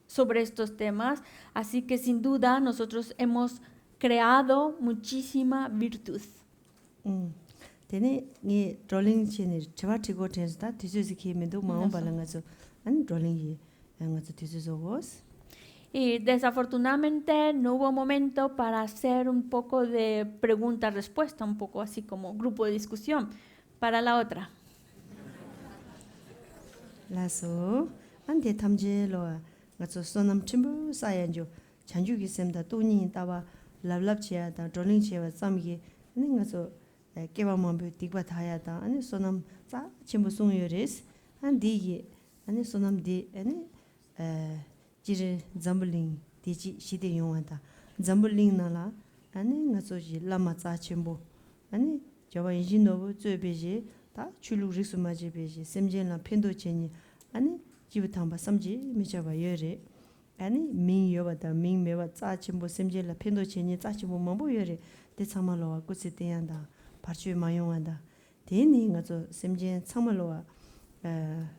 sobre estos temas, así que sin duda nosotros hemos creado muchísima virtud. 되네 이 졸링시네 저와티고 텐스다 뒤주지 키면도 마음 발랑가서 안 졸링이 응가서 뒤주서고스. Y desafortunadamente no hubo momento para hacer un poco de pregunta-respuesta, un poco así como grupo de discusión. Para la otra. 라서 안데 탐제로 가서 소남 첨부 사연죠. 잔주기 셈다 돈이 따와 랍랍치야다 졸링치와 쌈기 아니 가서 깨바만 뷰티바 다야다 아니 소남 자 첨부 송요레스 안디기 아니 소남디 아니 지르 잠블링 디지 시데 용한다 잠블링 나라 아니 가서지 라마자 첨부 아니 저와 인진노부 쯔베지 다 출루 리스마지 베지 셈젠라 펜도체니 아니 지부탐바 삼지 미자바 여레 아니 민여바다 민메바 짜침보 셈젤라 펜도체니 짜침보 mambo 여레 대참말로와 꾸시테얀다 파추 마용한다 대니가서 셈젠 참말로와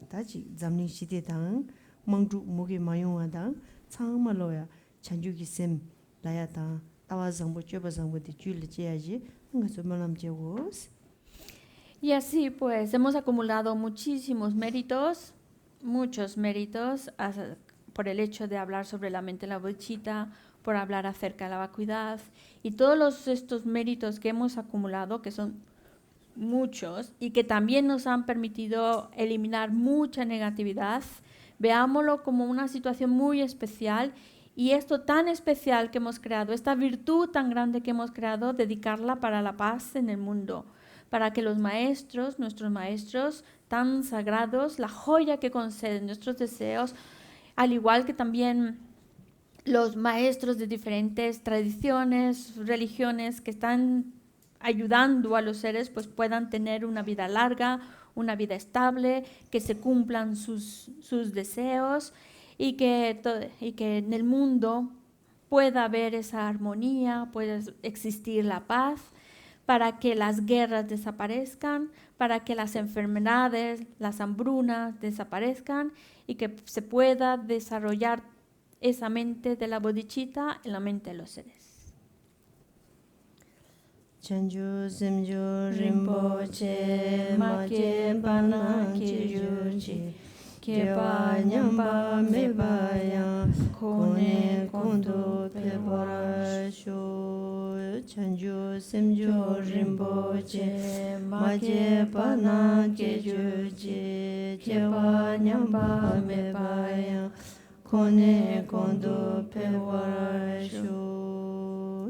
다지 잠니 시대당 망주 목에 마용한다 참말로야 찬주기 셈 라야다 따와정보 쮸바정보디 줄리지야지 응가서 말람제고스. Y así pues hemos acumulado muchísimos méritos, muchos méritos por el hecho de hablar sobre la mente de la bodhicitta, por hablar acerca de la vacuidad, y todos estos méritos que hemos acumulado, que son muchos y que también nos han permitido eliminar mucha negatividad, veámoslo como una situación muy especial, y esto tan especial que hemos creado, esta virtud tan grande que hemos creado, dedicarla para la paz en el mundo, para que los maestros, nuestros maestros tan sagrados, la joya que conceden nuestros deseos, al igual que también los maestros de diferentes tradiciones, religiones que están ayudando a los seres, pues puedan tener una vida larga, una vida estable, que se cumplan sus deseos y que en el mundo pueda haber esa armonía, pueda existir la paz, para que las guerras desaparezcan, para que las enfermedades, las hambrunas desaparezcan y que se pueda desarrollar esa mente de la bodhicitta en la mente de los seres. Chanju semjo rinpoche mache bana kijuji kepa nyamba mebaya kone kondo pebara sho. Chanju semjo rinpoche mache bana kijuji kepa nyamba mebaya kone kondo pebara sho.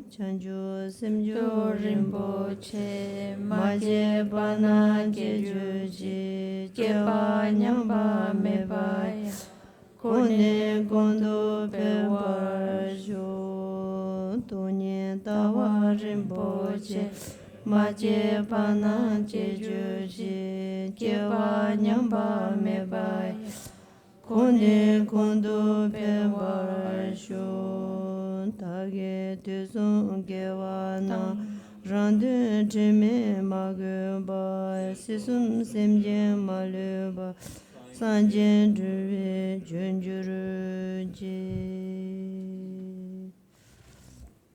Chanju semjo rinpoche maje bana gejuji kepa nyamba mebaya kone gondo pewar jo. Donye dawa rinpoche maje bana gejuji kepa nyamba mebaya kone gondo pewar jo. Tage tuzun gewana randu jime magba sisum semje maluba sanjen juve junjuru je.